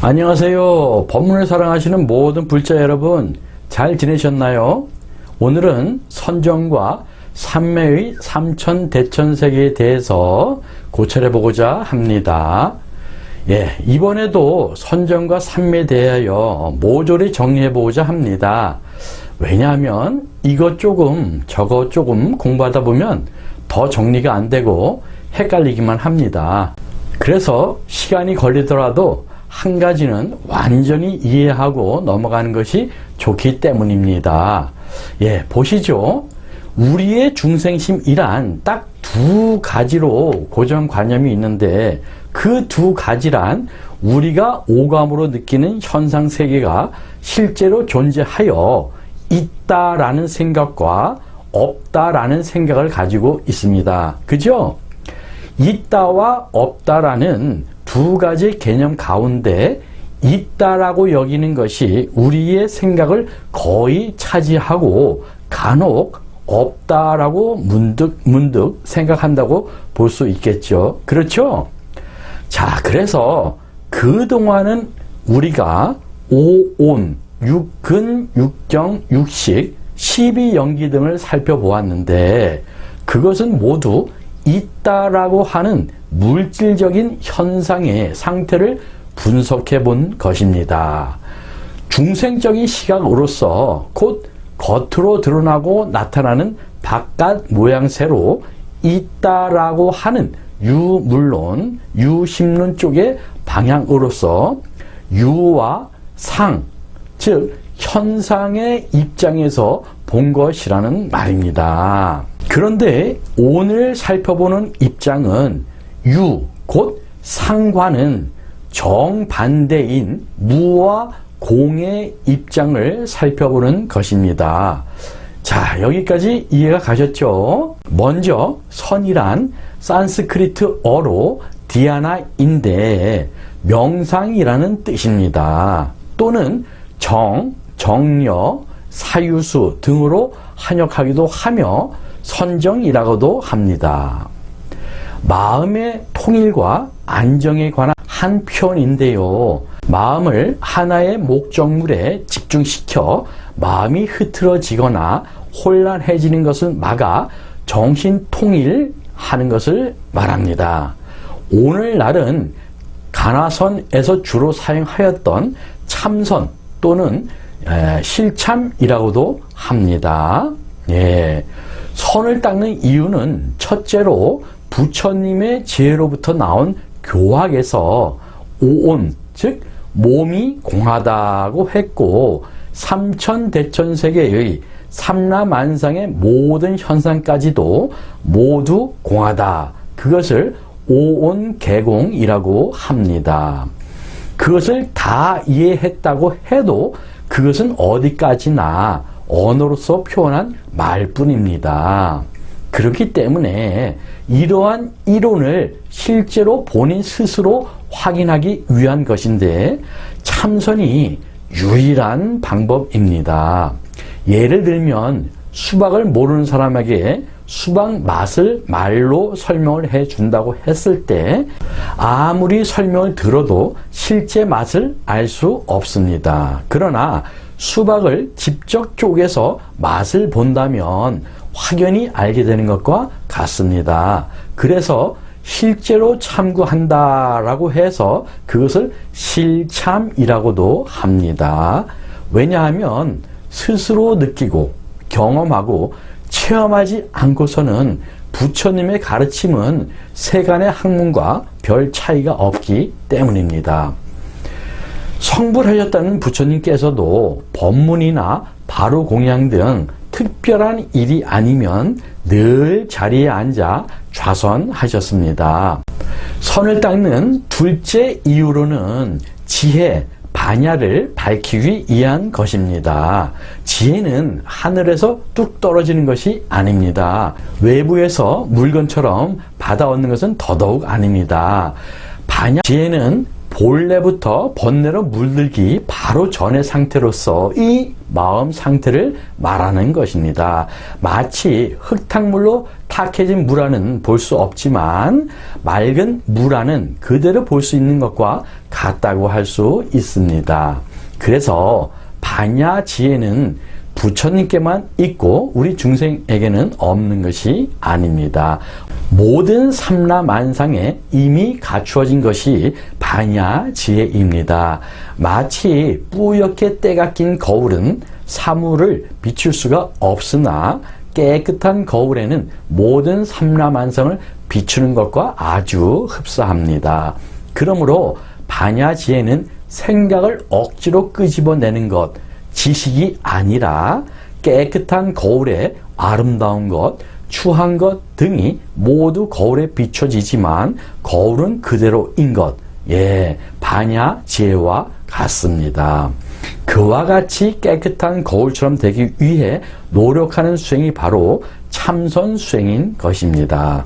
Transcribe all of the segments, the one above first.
안녕하세요. 법문을 사랑하시는 모든 불자 여러분, 잘 지내셨나요? 오늘은 선정과 삼매의 삼천대천세계에 대해서 고찰해 보고자 합니다. 이번에도 선정과 삼매에 대하여 모조리 정리해 보고자 합니다. 왜냐하면 이것 조금 저것 조금 공부하다 보면 더 정리가 안 되고 헷갈리기만 합니다. 그래서 시간이 걸리더라도 한 가지는 완전히 이해하고 넘어가는 것이 좋기 때문입니다. 보시죠. 우리의 중생심이란 딱 두 가지로 고정관념이 있는데 그 두 가지란 우리가 오감으로 느끼는 현상세계가 실제로 존재하여 있다라는 생각과 없다라는 생각을 가지고 있습니다. 그죠? 있다와 없다라는 두 가지 개념 가운데 있다라고 여기는 것이 우리의 생각을 거의 차지하고 간혹 없다라고 문득 생각한다고 볼 수 있겠죠. 그렇죠? 자, 그래서 그동안은 우리가 오온, 육근, 육정, 육식, 12연기 등을 살펴보았는데 그것은 모두 있다라고 하는 물질적인 현상의 상태를 분석해 본 것입니다. 중생적인 시각으로서 곧 겉으로 드러나고 나타나는 바깥 모양새로 있다라고 하는 유물론, 유심론 쪽의 방향으로서 유와 상, 즉 현상의 입장에서 본 것이라는 말입니다. 그런데 오늘 살펴보는 입장은 유, 곧 상과는 정반대인 무와 공의 입장을 살펴보는 것입니다. 자, 여기까지 이해가 가셨죠? 먼저 선이란 산스크리트어로 디아나인데 명상이라는 뜻입니다. 또는 정, 정려, 사유수 등으로 한역하기도 하며 선정이라고도 합니다. 마음의 통일과 안정에 관한 한 표현인데요. 마음을 하나의 목적물에 집중시켜 마음이 흐트러지거나 혼란해지는 것을 막아 정신 통일하는 것을 말합니다. 오늘날은 가나선에서 주로 사용하였던 참선 또는 실참이라고도 합니다. 선을 닦는 이유는 첫째로 부처님의 지혜로부터 나온 교학에서 오온, 즉 몸이 공하다고 했고 삼천대천세계의 삼라만상의 모든 현상까지도 모두 공하다. 그것을 오온개공이라고 합니다. 그것을 다 이해했다고 해도 그것은 어디까지나 언어로서 표현한 말뿐입니다. 그렇기 때문에 이러한 이론을 실제로 본인 스스로 확인하기 위한 것인데 참선이 유일한 방법입니다. 예를 들면 수박을 모르는 사람에게 수박 맛을 말로 설명을 해 준다고 했을 때 아무리 설명을 들어도 실제 맛을 알 수 없습니다. 그러나 수박을 직접 쪼개서 맛을 본다면 확연히 알게 되는 것과 같습니다. 그래서 실제로 참고한다라고 해서 그것을 실참이라고도 합니다. 왜냐하면 스스로 느끼고 경험하고 체험하지 않고서는 부처님의 가르침은 세간의 학문과 별 차이가 없기 때문입니다. 성불하셨다는 부처님께서도 법문이나 바로 공양 등 특별한 일이 아니면 늘 자리에 앉아 좌선하셨습니다. 선을 닦는 둘째 이유로는 지혜, 반야를 밝히기 위한 것입니다. 지혜는 하늘에서 뚝 떨어지는 것이 아닙니다. 외부에서 물건처럼 받아 얻는 것은 더더욱 아닙니다. 반야 지혜는 본래부터 번뇌로 물들기 바로 전의 상태로서 이 마음 상태를 말하는 것입니다. 마치 흙탕물로 탁해진 물 안은 볼 수 없지만 맑은 물 안은 그대로 볼 수 있는 것과 같다고 할 수 있습니다. 그래서 반야지혜는 부처님께만 있고 우리 중생에게는 없는 것이 아닙니다. 모든 삼라만상에 이미 갖추어진 것이 반야지혜입니다. 마치 뿌옇게 때가 낀 거울은 사물을 비출 수가 없으나 깨끗한 거울에는 모든 삼라만상을 비추는 것과 아주 흡사합니다. 그러므로 반야지혜는 생각을 억지로 끄집어내는 것, 지식이 아니라 깨끗한 거울에 아름다운 것, 추한 것 등이 모두 거울에 비춰지지만 거울은 그대로인 것, 반야지혜와 같습니다. 그와 같이 깨끗한 거울처럼 되기 위해 노력하는 수행이 바로 참선 수행인 것입니다.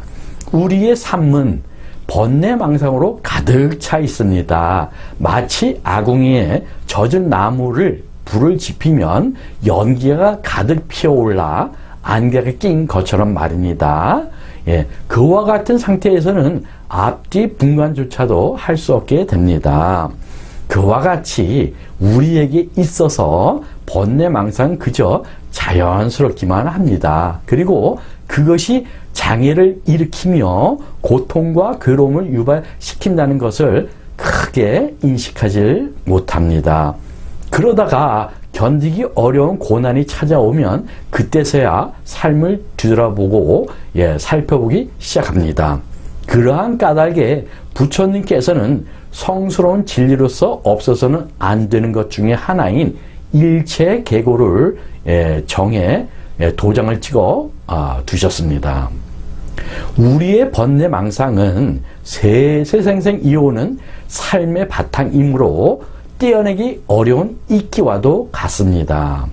우리의 삶은 번뇌망상으로 가득 차 있습니다. 마치 아궁이에 젖은 나무를 불을 지피면 연기가 가득 피어올라 안개가 낀 것처럼 말입니다. 그와 같은 상태에서는 앞뒤 분간조차도 할 수 없게 됩니다. 그와 같이 우리에게 있어서 번뇌망상 그저 자연스럽기만 합니다. 그리고 그것이 장애를 일으키며 고통과 괴로움을 유발시킨다는 것을 크게 인식하지 못합니다. 그러다가 견디기 어려운 고난이 찾아오면 그때서야 삶을 뒤돌아보고 살펴보기 시작합니다. 그러한 까닭에 부처님께서는 성스러운 진리로서 없어서는 안 되는 것 중에 하나인 일체계고를 정해 도장을 찍어 두셨습니다. 우리의 번뇌망상은 세세생생 이어오는 삶의 바탕이므로 떼어내기 어려운 이끼와도 같습니다.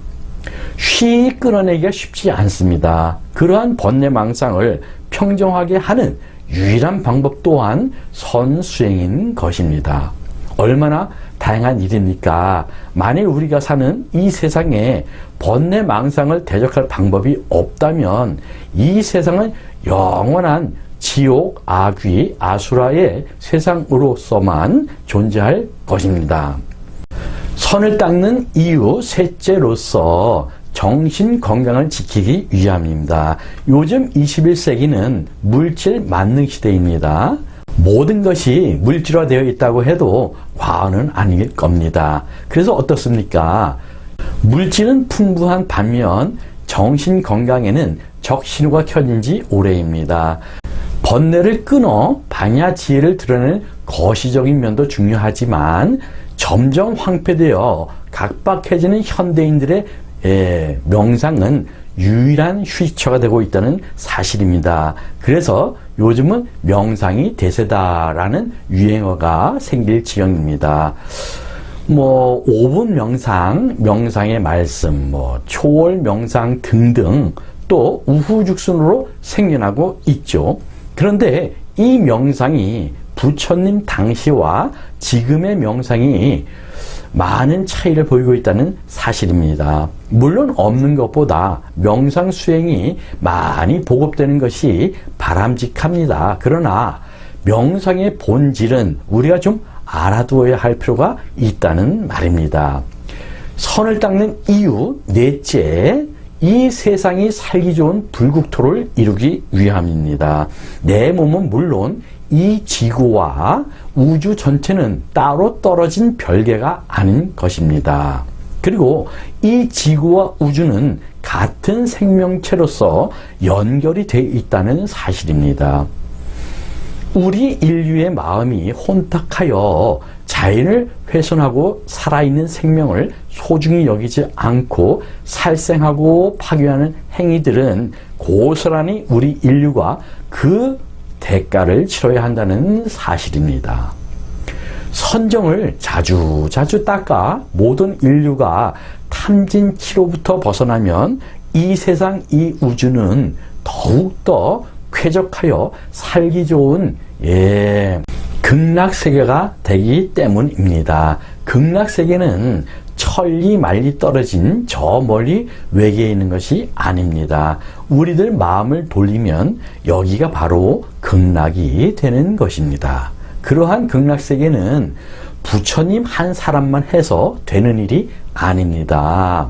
쉬이 끊어내기가 쉽지 않습니다. 그러한 번뇌망상을 평정하게 하는 유일한 방법 또한 선수행인 것입니다. 얼마나 다양한 일입니까? 만일 우리가 사는 이 세상에 번뇌망상을 대적할 방법이 없다면 이 세상은 영원한 지옥, 아귀, 아수라의 세상으로서만 존재할 것입니다. 선을 닦는 이유 셋째로서 정신 건강을 지키기 위함입니다. 요즘 21세기는 물질 만능 시대입니다. 모든 것이 물질화되어 있다고 해도 과언은 아닐 겁니다. 그래서 어떻습니까? 물질은 풍부한 반면 정신 건강에는 적신호가 켜진 지 오래입니다. 번뇌를 끊어 반야지혜를 드러내는 거시적인 면도 중요하지만 점점 황폐되어 각박해지는 현대인들의 명상은 유일한 휴식처가 되고 있다는 사실입니다. 그래서 요즘은 명상이 대세다라는 유행어가 생길 지경입니다. 5분 명상, 명상의 말씀, 초월 명상 등등 또 우후죽순으로 생겨나고 있죠. 그런데 이 명상이 부처님 당시와 지금의 명상이 많은 차이를 보이고 있다는 사실입니다. 물론 없는 것보다 명상 수행이 많이 보급되는 것이 바람직합니다. 그러나 명상의 본질은 우리가 좀 알아두어야 할 필요가 있다는 말입니다. 선을 닦는 이유 넷째, 이 세상이 살기 좋은 불국토를 이루기 위함입니다. 내 몸은 물론 이 지구와 우주 전체는 따로 떨어진 별개가 아닌 것입니다. 그리고 이 지구와 우주는 같은 생명체로서 연결이 되어 있다는 사실입니다. 우리 인류의 마음이 혼탁하여 자연을 훼손하고 살아있는 생명을 소중히 여기지 않고 살생하고 파괴하는 행위들은 고스란히 우리 인류가 그 대가를 치러야 한다는 사실입니다. 선정을 자주 닦아 모든 인류가 탐진치로부터 벗어나면 이 세상 이 우주는 더욱더 쾌적하여 살기 좋은 극락세계가 되기 때문입니다. 극락세계는 천리 만리 떨어진 저 멀리 외계에 있는 것이 아닙니다. 우리들 마음을 돌리면 여기가 바로 극락이 되는 것입니다. 그러한 극락세계는 부처님 한 사람만 해서 되는 일이 아닙니다.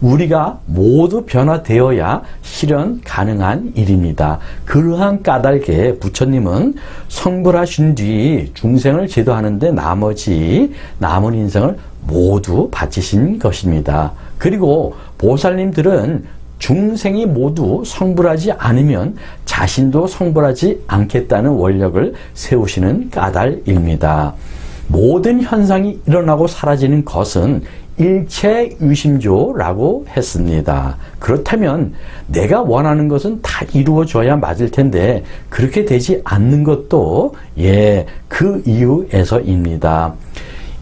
우리가 모두 변화되어야 실현 가능한 일입니다. 그러한 까닭에 부처님은 성불하신 뒤 중생을 제도하는데 나머지 남은 인생을 모두 바치신 것입니다. 그리고 보살님들은 중생이 모두 성불하지 않으면 자신도 성불하지 않겠다는 원력을 세우시는 까닭입니다. 모든 현상이 일어나고 사라지는 것은 일체유심조라고 했습니다. 그렇다면 내가 원하는 것은 다 이루어져야 맞을 텐데 그렇게 되지 않는 것도 그 이유에서입니다.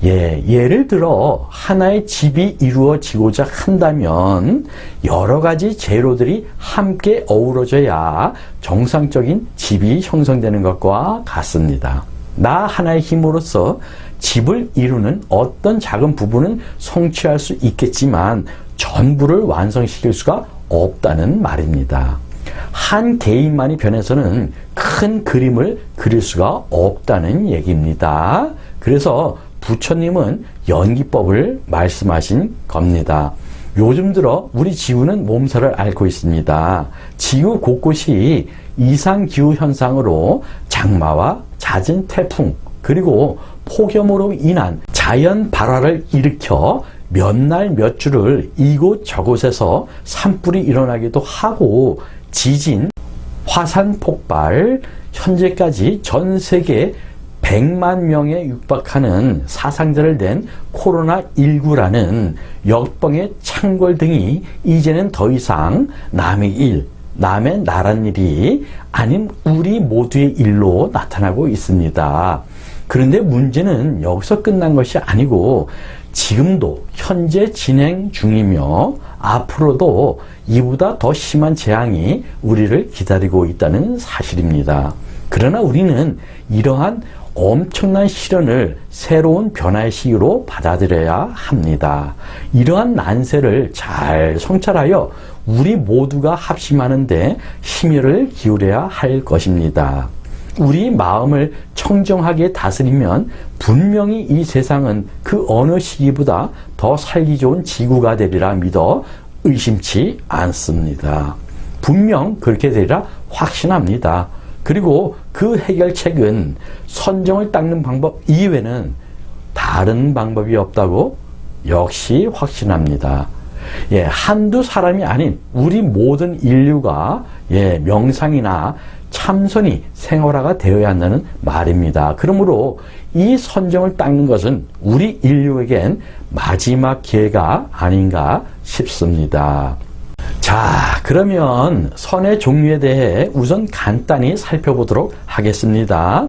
예를 들어 하나의 집이 이루어지고자 한다면 여러 가지 재료들이 함께 어우러져야 정상적인 집이 형성되는 것과 같습니다. 나 하나의 힘으로써 집을 이루는 어떤 작은 부분은 성취할 수 있겠지만 전부를 완성시킬 수가 없다는 말입니다. 한 개인만이 변해서는 큰 그림을 그릴 수가 없다는 얘기입니다. 그래서 부처님은 연기법을 말씀하신 겁니다. 요즘 들어 우리 지구는 몸살을 앓고 있습니다. 지구 곳곳이 이상기후 현상으로 장마와 잦은 태풍 그리고 폭염으로 인한 자연 발화를 일으켜 몇 날 몇 주를 이곳 저곳에서 산불이 일어나기도 하고 지진, 화산 폭발, 현재까지 전 세계 100만 명에 육박하는 사상자를 낸 코로나19라는 역병의 창궐 등이 이제는 더 이상 남의 일, 남의 나란 일이 아닌 우리 모두의 일로 나타나고 있습니다. 그런데 문제는 여기서 끝난 것이 아니고 지금도 현재 진행 중이며 앞으로도 이보다 더 심한 재앙이 우리를 기다리고 있다는 사실입니다. 그러나 우리는 이러한 엄청난 시련을 새로운 변화의 시기로 받아들여야 합니다. 이러한 난세를 잘 성찰하여 우리 모두가 합심하는데 심혈을 기울여야 할 것입니다. 우리 마음을 청정하게 다스리면 분명히 이 세상은 그 어느 시기보다 더 살기 좋은 지구가 되리라 믿어 의심치 않습니다. 분명 그렇게 되리라 확신합니다. 그리고 그 해결책은 선정을 닦는 방법 이외에는 다른 방법이 없다고 역시 확신합니다. 한두 사람이 아닌 우리 모든 인류가 명상이나 참선이 생활화가 되어야 한다는 말입니다. 그러므로 이 선정을 닦는 것은 우리 인류에겐 마지막 기회가 아닌가 싶습니다. 자, 그러면 선의 종류에 대해 우선 간단히 살펴보도록 하겠습니다.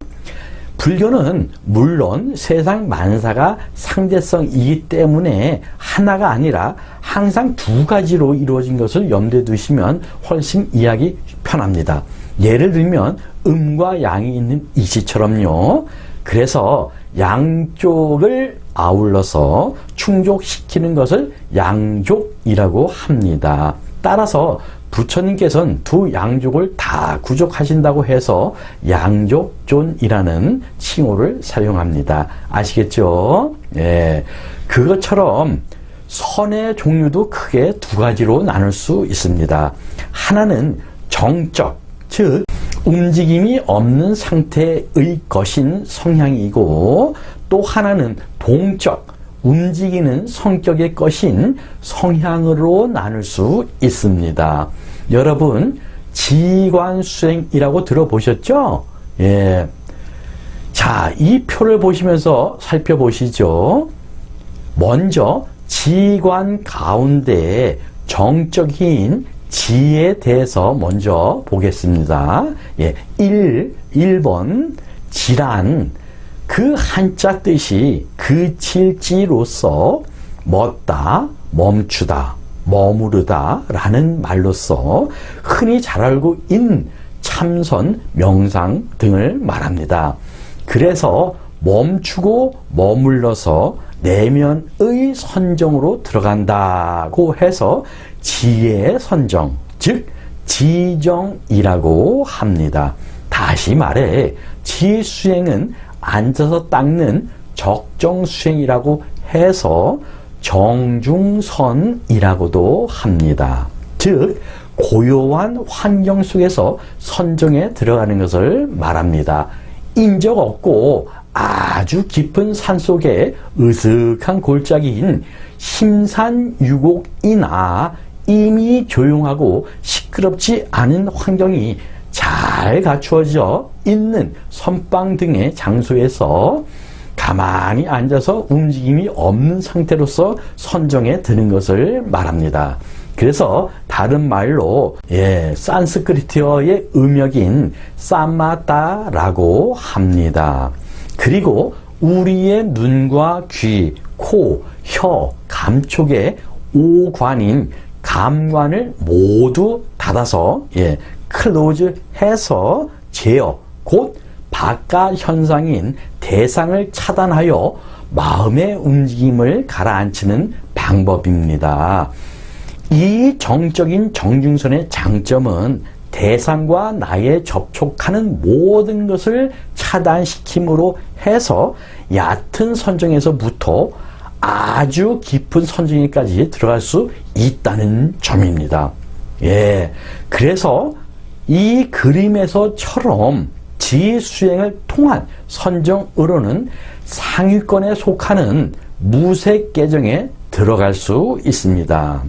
불교는 물론 세상 만사가 상대성이기 때문에 하나가 아니라 항상 두 가지로 이루어진 것을 염두에 두시면 훨씬 이해하기 편합니다. 예를 들면 음과 양이 있는 이치처럼요. 그래서 양쪽을 아울러서 충족시키는 것을 양족이라고 합니다. 따라서 부처님께서는 두 양족을 다 구족하신다고 해서 양족존이라는 칭호를 사용합니다. 아시겠죠? 그것처럼 선의 종류도 크게 두 가지로 나눌 수 있습니다. 하나는 정적, 즉 움직임이 없는 상태의 것인 성향이고 또 하나는 동적, 움직이는 성격의 것인 성향으로 나눌 수 있습니다. 여러분, 지관수행이라고 들어보셨죠? 자, 이 표를 보시면서 살펴보시죠. 먼저 지관 가운데 정적인 지에 대해서 먼저 보겠습니다. 1번 지란, 그 한자 뜻이 그칠지로서 멎다, 멈추다, 머무르다 라는 말로서 흔히 잘 알고 있는 참선, 명상 등을 말합니다. 그래서 멈추고 머물러서 내면의 선정으로 들어간다고 해서 지혜의 선정, 즉 지정이라고 합니다. 다시 말해 지혜 수행은 앉아서 닦는 적정 수행이라고 해서 정중선이라고도 합니다. 즉 고요한 환경 속에서 선정에 들어가는 것을 말합니다. 인적 없고 아주 깊은 산속에 으슥한 골짜기인 심산유곡이나 이미 조용하고 시끄럽지 않은 환경이 잘 갖추어져 있는 선방 등의 장소에서 가만히 앉아서 움직임이 없는 상태로서 선정에 드는 것을 말합니다. 그래서 다른 말로 산스크리트어의 음역인 사마타라고 합니다. 그리고 우리의 눈과 귀, 코, 혀, 감촉의 오관인 감관을 모두 닫아서 클로즈해서 제어, 곧 바깥 현상인 대상을 차단하여 마음의 움직임을 가라앉히는 방법입니다. 이 정적인 정중선의 장점은 대상과 나의 접촉하는 모든 것을 차단시킴으로 해서 얕은 선정에서부터 아주 깊은 선정에까지 들어갈 수 있다는 점입니다. 그래서 이 그림에서처럼 지혜 수행을 통한 선정으로는 상위권에 속하는 무색계정에 들어갈 수 있습니다.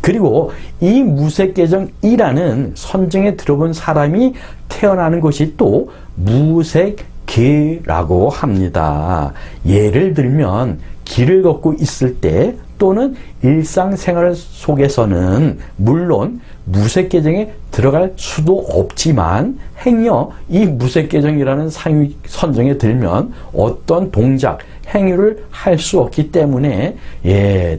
그리고 이 무색계정이라는 선정에 들어본 사람이 태어나는 것이 또 무색계라고 합니다. 예를 들면 길을 걷고 있을 때 또는 일상생활 속에서는 물론 무색계정에 들어갈 수도 없지만 행여 이 무색계정이라는 상위 선정에 들면 어떤 동작, 행위를 할 수 없기 때문에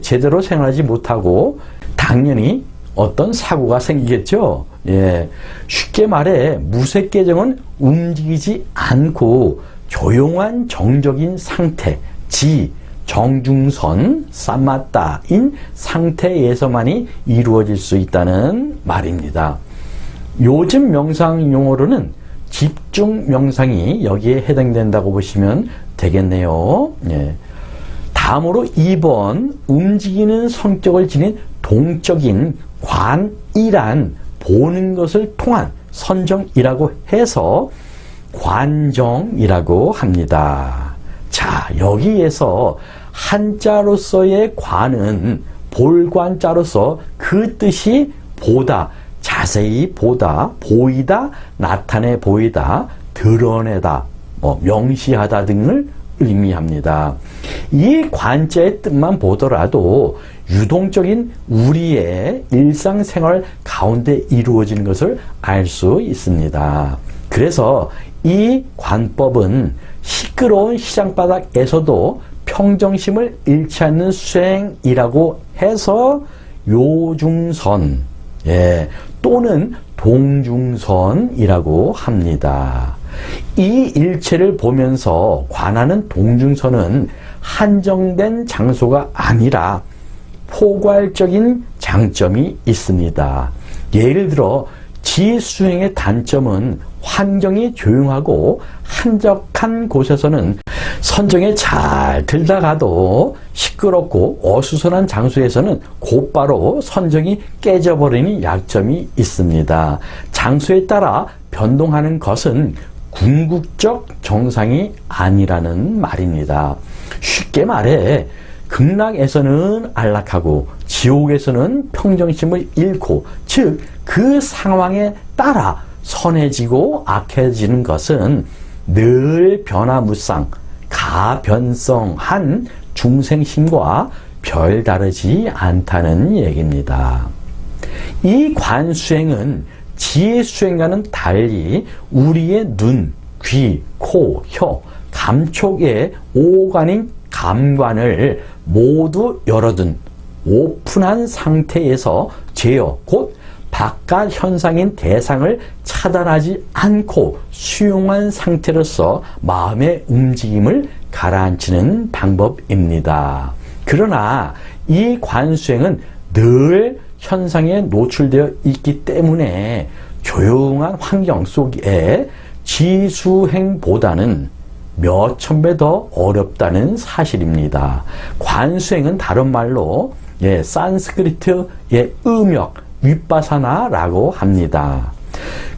제대로 생활하지 못하고 당연히 어떤 사고가 생기겠죠. 쉽게 말해 무색계정은 움직이지 않고 조용한 정적인 상태, 정중선, 사마타인 상태에서만이 이루어질 수 있다는 말입니다. 요즘 명상 용어로는 집중 명상이 여기에 해당된다고 보시면 되겠네요. 다음으로 2번 움직이는 성격을 지닌 동적인 관이란 보는 것을 통한 선정이라고 해서 관정이라고 합니다. 자, 여기에서 한자로서의 관은 볼관자로서 그 뜻이 보다, 자세히 보다, 보이다, 나타내 보이다, 드러내다, 명시하다 등을 의미합니다. 이 관자의 뜻만 보더라도 유동적인 우리의 일상생활 가운데 이루어지는 것을 알 수 있습니다. 그래서 이 관법은 시끄러운 시장바닥에서도 평정심을 잃지 않는 수행이라고 해서 요중선 또는 동중선이라고 합니다. 이 일체를 보면서 관하는 동중선은 한정된 장소가 아니라 포괄적인 장점이 있습니다. 예를 들어 지혜 수행의 단점은 환경이 조용하고 한적한 곳에서는 선정에 잘 들다가도 시끄럽고 어수선한 장소에서는 곧바로 선정이 깨져버리는 약점이 있습니다. 장소에 따라 변동하는 것은 궁극적 정상이 아니라는 말입니다. 쉽게 말해 극락에서는 안락하고 지옥에서는 평정심을 잃고, 즉 그 상황에 따라 선해지고 악해지는 것은 늘 변화무쌍, 가변성한 중생심과 별다르지 않다는 얘기입니다. 이 관수행은 지혜수행과는 달리 우리의 눈, 귀, 코, 혀, 감촉의 오관인 감관을 모두 열어둔 오픈한 상태에서 제어, 곧 바깥 현상인 대상을 차단하지 않고 수용한 상태로서 마음의 움직임을 가라앉히는 방법입니다. 그러나 이 관수행은 늘 현상에 노출되어 있기 때문에 조용한 환경 속에 지수행보다는 몇천 배 더 어렵다는 사실입니다. 관수행은 다른 말로 산스크리트의 음역, 윗바사나라고 합니다.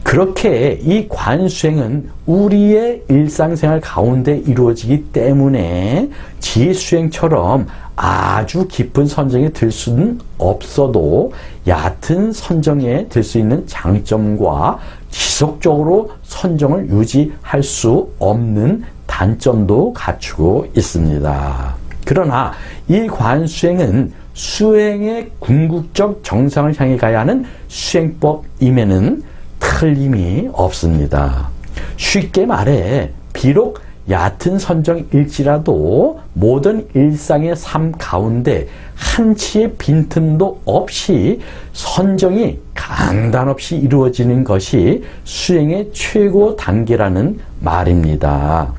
그렇게 이 관수행은 우리의 일상생활 가운데 이루어지기 때문에 지수행처럼 아주 깊은 선정에 들 수는 없어도 얕은 선정에 들 수 있는 장점과 지속적으로 선정을 유지할 수 없는 단점도 갖추고 있습니다. 그러나 이 관수행은 수행의 궁극적 정상을 향해 가야 하는 수행법임에는 틀림이 없습니다. 쉽게 말해 비록 얕은 선정일지라도 모든 일상의 삶 가운데 한치의 빈틈도 없이 선정이 강단 없이 이루어지는 것이 수행의 최고 단계라는 말입니다.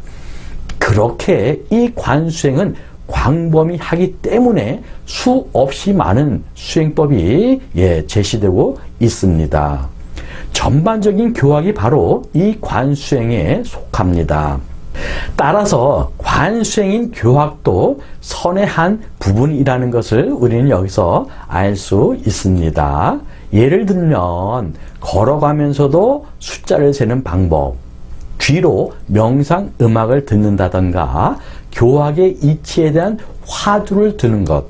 그렇게 이 관수행은 광범위하기 때문에 수없이 많은 수행법이 제시되고 있습니다. 전반적인 교학이 바로 이 관수행에 속합니다. 따라서 관수행인 교학도 선의 한 부분이라는 것을 우리는 여기서 알 수 있습니다. 예를 들면 걸어가면서도 숫자를 세는 방법, 귀로 명상 음악을 듣는다던가 교학의 이치에 대한 화두를 두는 것,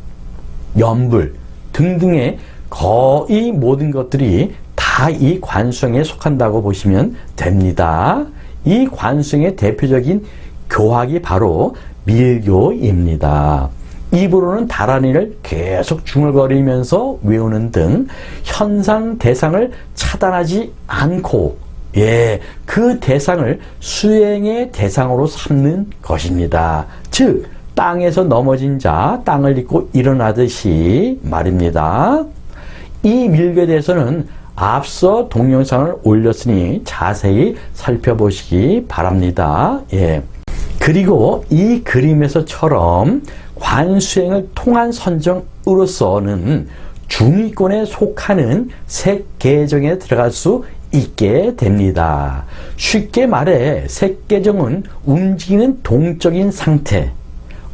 연불 등등의 거의 모든 것들이 다 이 관수행에 속한다고 보시면 됩니다. 이 관수행의 대표적인 교학이 바로 밀교입니다. 입으로는 다란이를 계속 중얼거리면서 외우는 등 현상 대상을 차단하지 않고 그 대상을 수행의 대상으로 삼는 것입니다. 즉 땅에서 넘어진 자 땅을 딛고 일어나듯이 말입니다. 이 밀교에 대해서는 앞서 동영상을 올렸으니 자세히 살펴보시기 바랍니다. 그리고 이 그림에서처럼 관수행을 통한 선정으로서는 중위권에 속하는 색계정에 들어갈 수 있게 됩니다. 쉽게 말해 색계정은 움직이는 동적인 상태,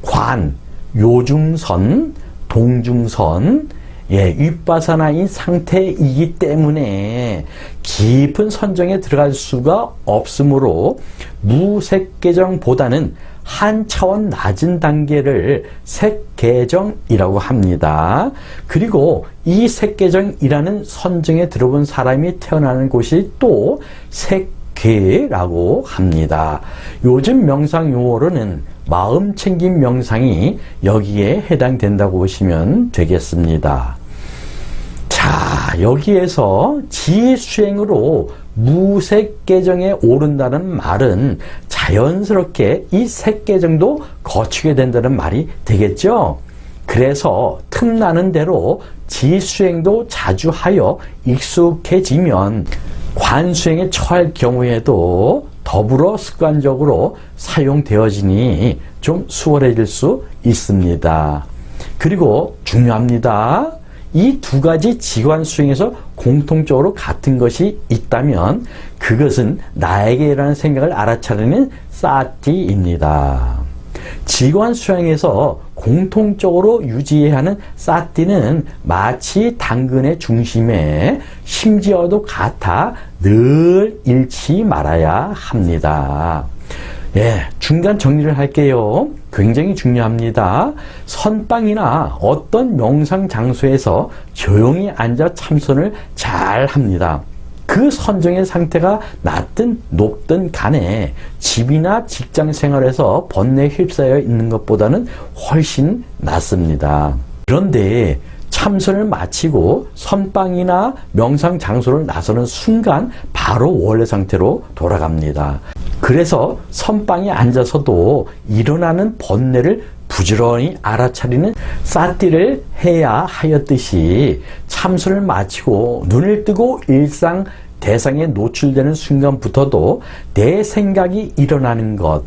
관, 요중선, 동중선, 윗바사나인 상태이기 때문에 깊은 선정에 들어갈 수가 없으므로 무색계정보다는 한 차원 낮은 단계를 색계정이라고 합니다. 그리고 이 색계정이라는 선정에 들어본 사람이 태어나는 곳이 또 색계라고 합니다. 요즘 명상 용어로는 마음챙김 명상이 여기에 해당된다고 보시면 되겠습니다. 자, 여기에서 지수행으로 무색계정에 오른다는 말은 자연스럽게 이 색계정도 거치게 된다는 말이 되겠죠. 그래서 틈나는 대로 지수행도 자주 하여 익숙해지면 관수행에 처할 경우에도 더불어 습관적으로 사용되어지니 좀 수월해질 수 있습니다. 그리고 중요합니다. 이 두 가지 지관 수행에서 공통적으로 같은 것이 있다면 그것은 나에게라는 생각을 알아차리는 사티입니다. 지관 수행에서 공통적으로 유지해야 하는 사티는 마치 당근의 중심에 심지어도 같아 늘 잃지 말아야 합니다. 중간 정리를 할게요. 굉장히 중요합니다. 선방이나 어떤 명상 장소에서 조용히 앉아 참선을 잘 합니다. 그 선정의 상태가 낮든 높든 간에 집이나 직장 생활에서 번뇌에 휩싸여 있는 것보다는 훨씬 낫습니다. 그런데 참선을 마치고 선방이나 명상 장소를 나서는 순간 바로 원래 상태로 돌아갑니다. 그래서 선방에 앉아서도 일어나는 번뇌를 부지런히 알아차리는 사띠를 해야 하였듯이 참선을 마치고 눈을 뜨고 일상 대상에 노출되는 순간부터도 내 생각이 일어나는 것,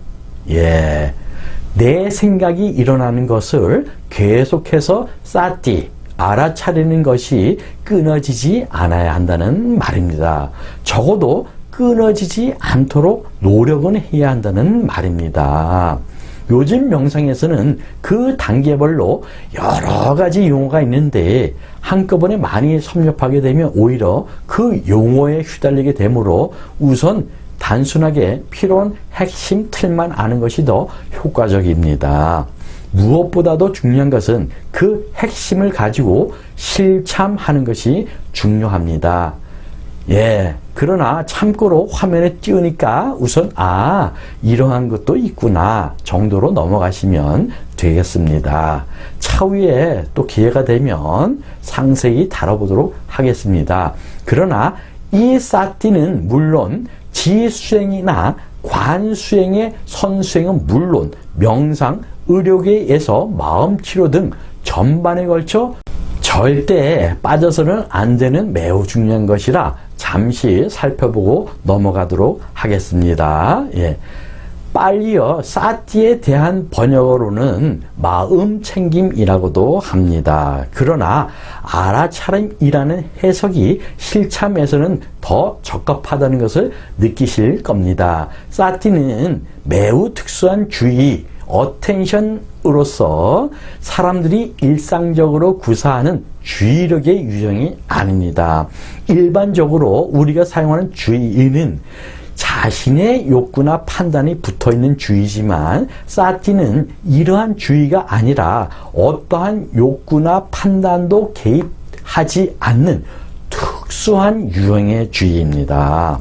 내 생각이 일어나는 것을 계속해서 사띠, 알아차리는 것이 끊어지지 않아야 한다는 말입니다. 적어도 끊어지지 않도록 노력은 해야 한다는 말입니다. 요즘 명상에서는 그 단계별로 여러 가지 용어가 있는데 한꺼번에 많이 섭렵하게 되면 오히려 그 용어에 휘달리게 되므로 우선 단순하게 필요한 핵심 틀만 아는 것이 더 효과적입니다. 무엇보다도 중요한 것은 그 핵심을 가지고 실참하는 것이 중요합니다. 그러나 참고로 화면에 띄우니까 우선 이러한 것도 있구나 정도로 넘어가시면 되겠습니다. 차후에 또 기회가 되면 상세히 다뤄보도록 하겠습니다. 그러나 이 사띠는 물론 지수행이나 관수행의 선수행은 물론 명상, 의료계에서 마음치료 등 전반에 걸쳐 절대 빠져서는 안 되는 매우 중요한 것이라 잠시 살펴보고 넘어가도록 하겠습니다. 빨리어 사띠에 대한 번역어로는 마음챙김이라고도 합니다. 그러나 알아차림이라는 해석이 실참에서는 더 적합하다는 것을 느끼실 겁니다. 사띠는 매우 특수한 주의, 어텐션으로서 사람들이 일상적으로 구사하는 주의력의 유형이 아닙니다. 일반적으로 우리가 사용하는 주의는 자신의 욕구나 판단이 붙어있는 주의지만 사띠는 이러한 주의가 아니라 어떠한 욕구나 판단도 개입하지 않는 특수한 유형의 주의입니다.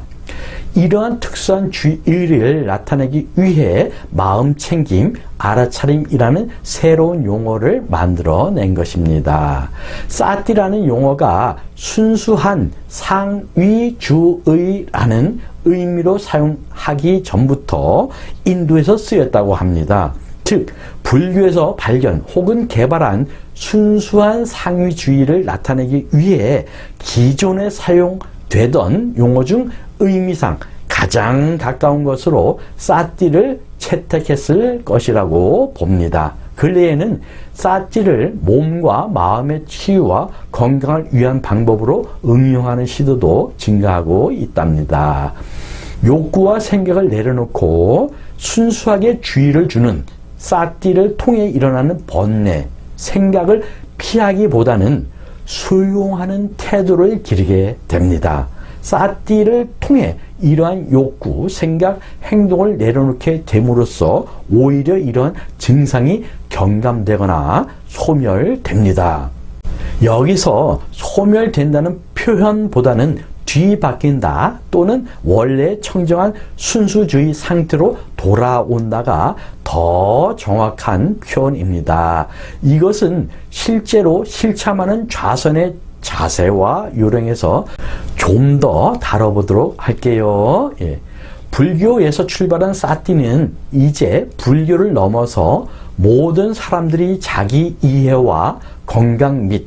이러한 특수한 주의를 나타내기 위해 마음챙김, 알아차림이라는 새로운 용어를 만들어낸 것입니다. 사띠라는 용어가 순수한 상위주의라는 의미로 사용하기 전부터 인도에서 쓰였다고 합니다. 즉, 불교에서 발견 혹은 개발한 순수한 상위주의를 나타내기 위해 기존에 사용되던 용어 중 의미상 가장 가까운 것으로 사띠를 채택했을 것이라고 봅니다. 근래에는 사띠를 몸과 마음의 치유와 건강을 위한 방법으로 응용하는 시도도 증가하고 있답니다. 욕구와 생각을 내려놓고 순수하게 주의를 주는 사띠를 통해 일어나는 번뇌, 생각을 피하기보다는 수용하는 태도를 기르게 됩니다. 사띠를 통해 이러한 욕구, 생각, 행동을 내려놓게 됨으로써 오히려 이러한 증상이 경감되거나 소멸됩니다. 여기서 소멸된다는 표현보다는 뒤바뀐다 또는 원래 청정한 순수주의 상태로 돌아온다가 더 정확한 표현입니다. 이것은 실제로 실참하는 좌선의 자세와 요령에서 좀 더 다뤄보도록 할게요. 불교에서 출발한 사띠는 이제 불교를 넘어서 모든 사람들이 자기 이해와 건강 및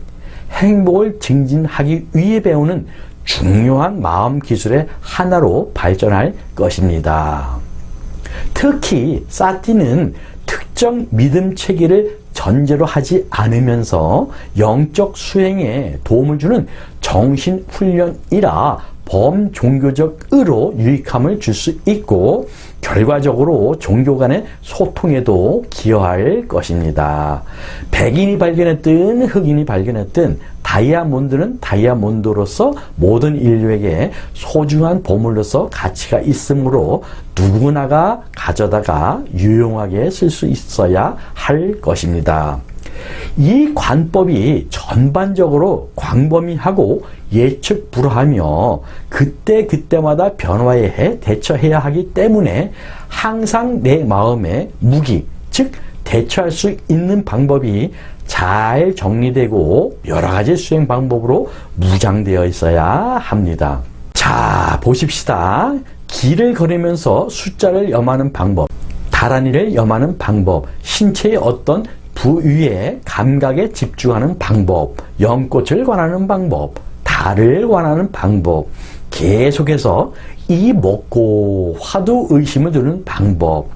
행복을 증진하기 위해 배우는 중요한 마음 기술의 하나로 발전할 것입니다. 특히 사띠는 특정 믿음 체계를 전제로 하지 않으면서 영적 수행에 도움을 주는 정신훈련이라 범종교적으로 유익함을 줄 수 있고 결과적으로 종교 간의 소통에도 기여할 것입니다. 백인이 발견했든 흑인이 발견했든 다이아몬드는 다이아몬드로서 모든 인류에게 소중한 보물로서 가치가 있으므로 누구나가 가져다가 유용하게 쓸 수 있어야 할 것입니다. 이 관법이 전반적으로 광범위하고 예측 불허하며 그때그때마다 변화에 대처해야 하기 때문에 항상 내 마음의 무기, 즉 대처할 수 있는 방법이 잘 정리되고 여러 가지 수행 방법으로 무장되어 있어야 합니다. 자, 보십시다. 길을 걸으면서 숫자를 염하는 방법. 가란이를 염하는 방법, 신체의 어떤 부위의 감각에 집중하는 방법, 연꽃을 관하는 방법, 달을 관하는 방법, 계속해서 이 먹고 화두 의심을 두는 방법,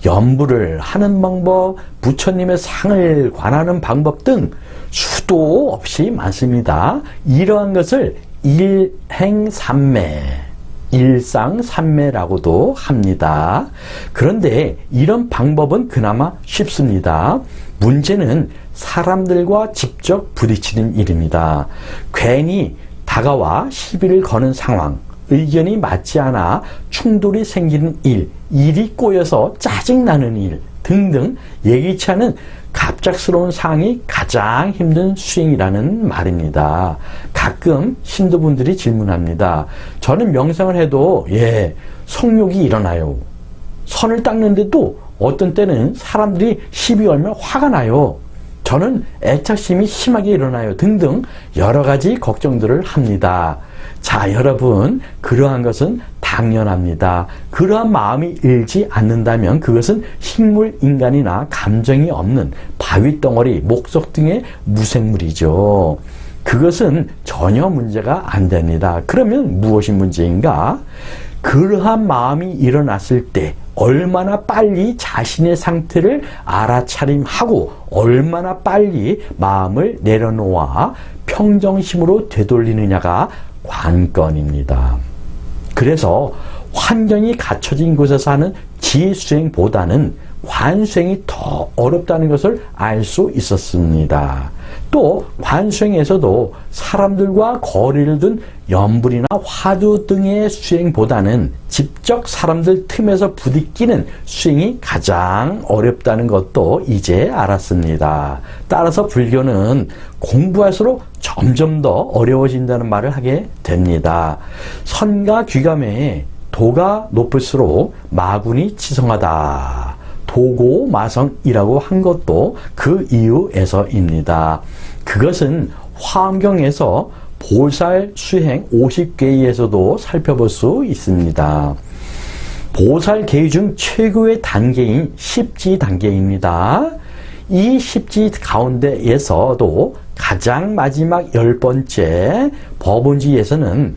염불을 하는 방법, 부처님의 상을 관하는 방법 등 수도 없이 많습니다. 이러한 것을 일행삼매, 일상삼매라고도 합니다. 그런데 이런 방법은 그나마 쉽습니다. 문제는 사람들과 직접 부딪히는 일입니다. 괜히 다가와 시비를 거는 상황, 의견이 맞지 않아 충돌이 생기는 일, 일이 꼬여서 짜증나는 일 등등 예기치 않은 갑작스러운 상황이 가장 힘든 수행이라는 말입니다. 가끔 신도분들이 질문합니다. 저는 명상을 해도 성욕이 일어나요. 선을 닦는데도 어떤 때는 사람들이 시비 걸면 화가 나요. 저는 애착심이 심하게 일어나요. 등등 여러 가지 걱정들을 합니다. 자, 여러분, 그러한 것은 당연합니다. 그러한 마음이 일지 않는다면 그것은 식물, 인간이나 감정이 없는 바위덩어리, 목석 등의 무생물이죠. 그것은 전혀 문제가 안 됩니다. 그러면 무엇이 문제인가? 그러한 마음이 일어났을 때 얼마나 빨리 자신의 상태를 알아차림하고 얼마나 빨리 마음을 내려놓아 평정심으로 되돌리느냐가 관건입니다. 그래서 환경이 갖춰진 곳에서 하는 지수행보다는 관수행이 더 어렵다는 것을 알 수 있었습니다. 또 관수행에서도 사람들과 거리를 둔 염불이나 화두 등의 수행보다는 직접 사람들 틈에서 부딪히는 수행이 가장 어렵다는 것도 이제 알았습니다. 따라서 불교는 공부할수록 점점 더 어려워진다는 말을 하게 됩니다. 선과 귀감에 도가 높을수록 마군이 치성하다. 도고마성이라고 한 것도 그 이유에서입니다. 그것은 화엄경에서 보살 수행 50계에서도 살펴볼 수 있습니다. 보살 계유 중 최고의 단계인 십지 단계입니다. 이 십지 가운데에서도 가장 마지막 10번째 법원지에서는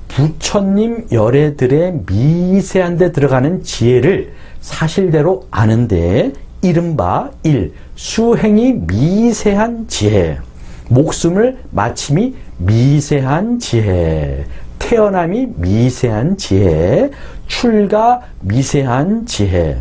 부처님 열애들의 미세한 데 들어가는 지혜를 사실대로 아는데 이른바 1. 수행이 미세한 지혜, 목숨을 마침이 미세한 지혜, 태어남이 미세한 지혜, 출가 미세한 지혜,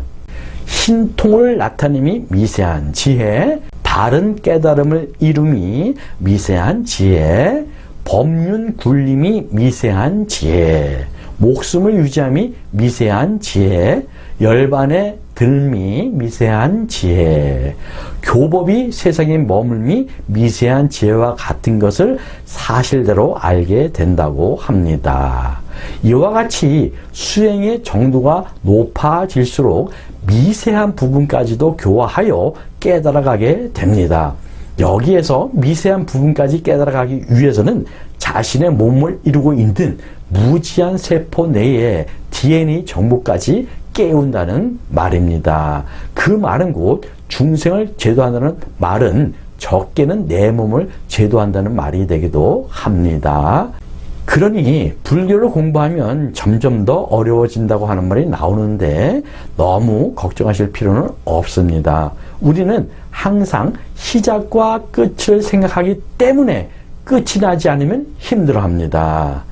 신통을 나타냄이 미세한 지혜, 바른 깨달음을 이룸이 미세한 지혜, 법륜 굴림이 미세한 지혜, 목숨을 유지함이 미세한 지혜, 열반의 들미 미세한 지혜, 교법이 세상에 머물미 미세한 지혜와 같은 것을 사실대로 알게 된다고 합니다. 이와 같이 수행의 정도가 높아질수록 미세한 부분까지도 교화하여 깨달아가게 됩니다. 여기에서 미세한 부분까지 깨달아가기 위해서는 자신의 몸을 이루고 있는 무지한 세포 내에 DNA 정보까지 깨운다는 말입니다. 그 말은 곧 중생을 제도한다는 말은 적게는 내 몸을 제도한다는 말이 되기도 합니다. 그러니 불교를 공부하면 점점 더 어려워진다고 하는 말이 나오는데 너무 걱정하실 필요는 없습니다. 우리는 항상 시작과 끝을 생각하기 때문에 끝이 나지 않으면 힘들어합니다.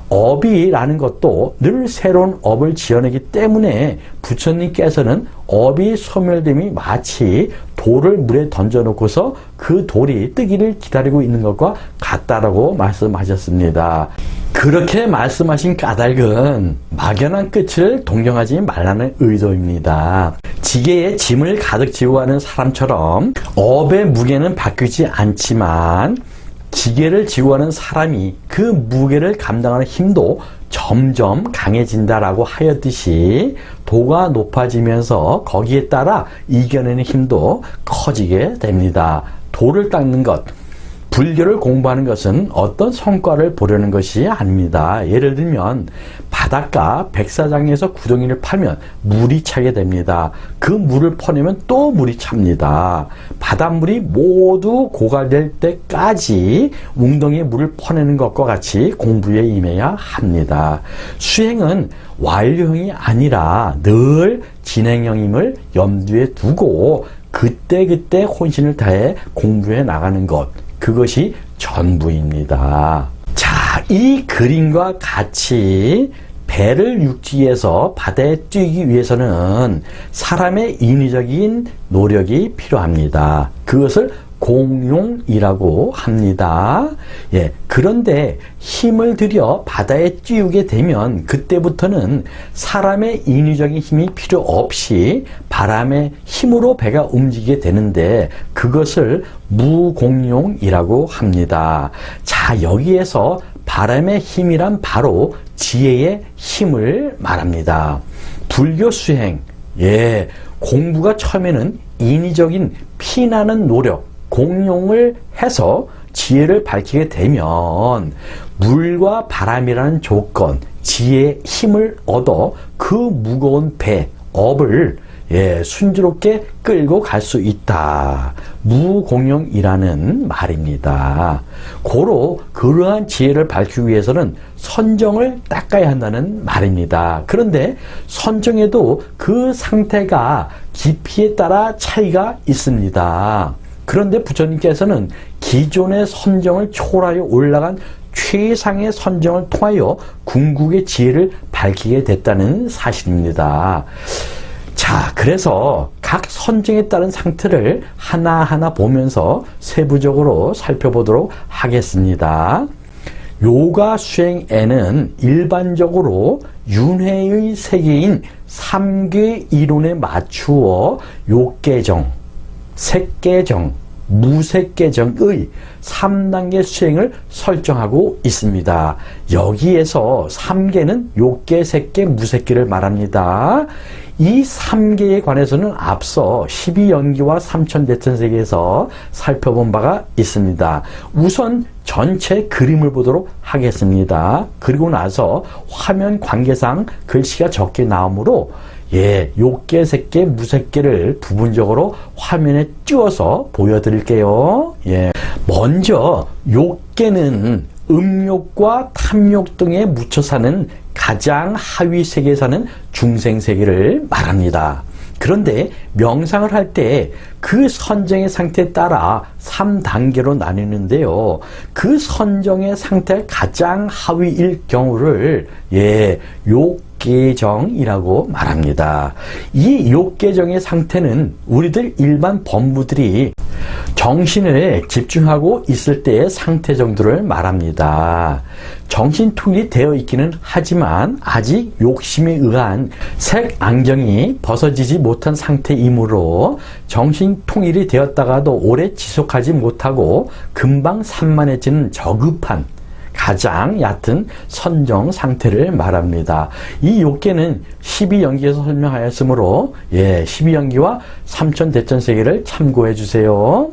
업이라는 것도 늘 새로운 업을 지어내기 때문에 부처님께서는 업이 소멸됨이 마치 돌을 물에 던져놓고서 그 돌이 뜨기를 기다리고 있는 것과 같다라고 말씀하셨습니다. 그렇게 말씀하신 까닭은 막연한 끝을 동경하지 말라는 의도입니다. 지게에 짐을 가득 지고 가는 사람처럼 업의 무게는 바뀌지 않지만 지게를 지고 가는 사람이 그 무게를 감당하는 힘도 점점 강해진다라고 하였듯이 도가 높아지면서 거기에 따라 이겨내는 힘도 커지게 됩니다. 도를 닦는 것, 불교를 공부하는 것은 어떤 성과를 보려는 것이 아닙니다. 예를 들면 바닷가 백사장에서 구덩이를 파면 물이 차게 됩니다. 그 물을 퍼내면 또 물이 찹니다. 바닷물이 모두 고갈될 때까지 웅덩이에 물을 퍼내는 것과 같이 공부에 임해야 합니다. 수행은 완료형이 아니라 늘 진행형임을 염두에 두고 그때그때 혼신을 다해 공부해 나가는 것, 그것이 전부입니다. 자, 이 그림과 같이 배를 육지에서 바다에 뛰기 위해서는 사람의 인위적인 노력이 필요합니다. 그것을 공용이라고 합니다. 예, 그런데 힘을 들여 바다에 띄우게 되면 그때부터는 사람의 인위적인 힘이 필요 없이 바람의 힘으로 배가 움직이게 되는데 그것을 무공용이라고 합니다. 자, 여기에서 바람의 힘이란 바로 지혜의 힘을 말합니다. 불교 수행, 예, 공부가 처음에는 인위적인 피나는 노력, 공용을 해서 지혜를 밝히게 되면 물과 바람이라는 조건, 지혜의 힘을 얻어 그 무거운 배, 업을 순조롭게 끌고 갈 수 있다. 무공용이라는 말입니다. 고로 그러한 지혜를 밝히기 위해서는 선정을 닦아야 한다는 말입니다. 그런데 선정에도 그 상태가 깊이에 따라 차이가 있습니다. 그런데 부처님께서는 기존의 선정을 초월하여 올라간 최상의 선정을 통하여 궁극의 지혜를 밝히게 됐다는 사실입니다. 자, 그래서 각 선정에 따른 상태를 하나하나 보면서 세부적으로 살펴보도록 하겠습니다. 요가 수행에는 일반적으로 윤회의 세계인 3계 이론에 맞추어 욕계정, 색계정, 무색계정의 3단계 수행을 설정하고 있습니다. 여기에서 3계는 욕계, 색계, 무색계를 말합니다. 이 3계에 관해서는 앞서 12연기와 삼천대천세계에서 살펴본 바가 있습니다. 우선 전체 그림을 보도록 하겠습니다. 그리고 나서 화면 관계상 글씨가 적게 나오므로 욕계, 색계, 무색계를 부분적으로 화면에 띄워서 보여드릴게요. 먼저 욕계는 음욕과 탐욕 등에 묻혀 사는 가장 하위 세계에 사는 중생세계를 말합니다. 그런데 명상을 할 때 그 선정의 상태에 따라 3단계로 나뉘는데요. 그 선정의 상태가 가장 하위일 경우를 욕계정이라고 말합니다. 이 욕계정의 상태는 우리들 일반 범부들이 정신을 집중하고 있을 때의 상태 정도를 말합니다. 정신 통일이 되어 있기는 하지만 아직 욕심에 의한 색 안경이 벗어지지 못한 상태이므로 정신 통일이 되었다가도 오래 지속하지 못하고 금방 산만해지는 저급한 가장 얕은 선정 상태를 말합니다. 이 욕계는 12연기에서 설명하였으므로 12연기와 삼천대천세계를 참고해 주세요.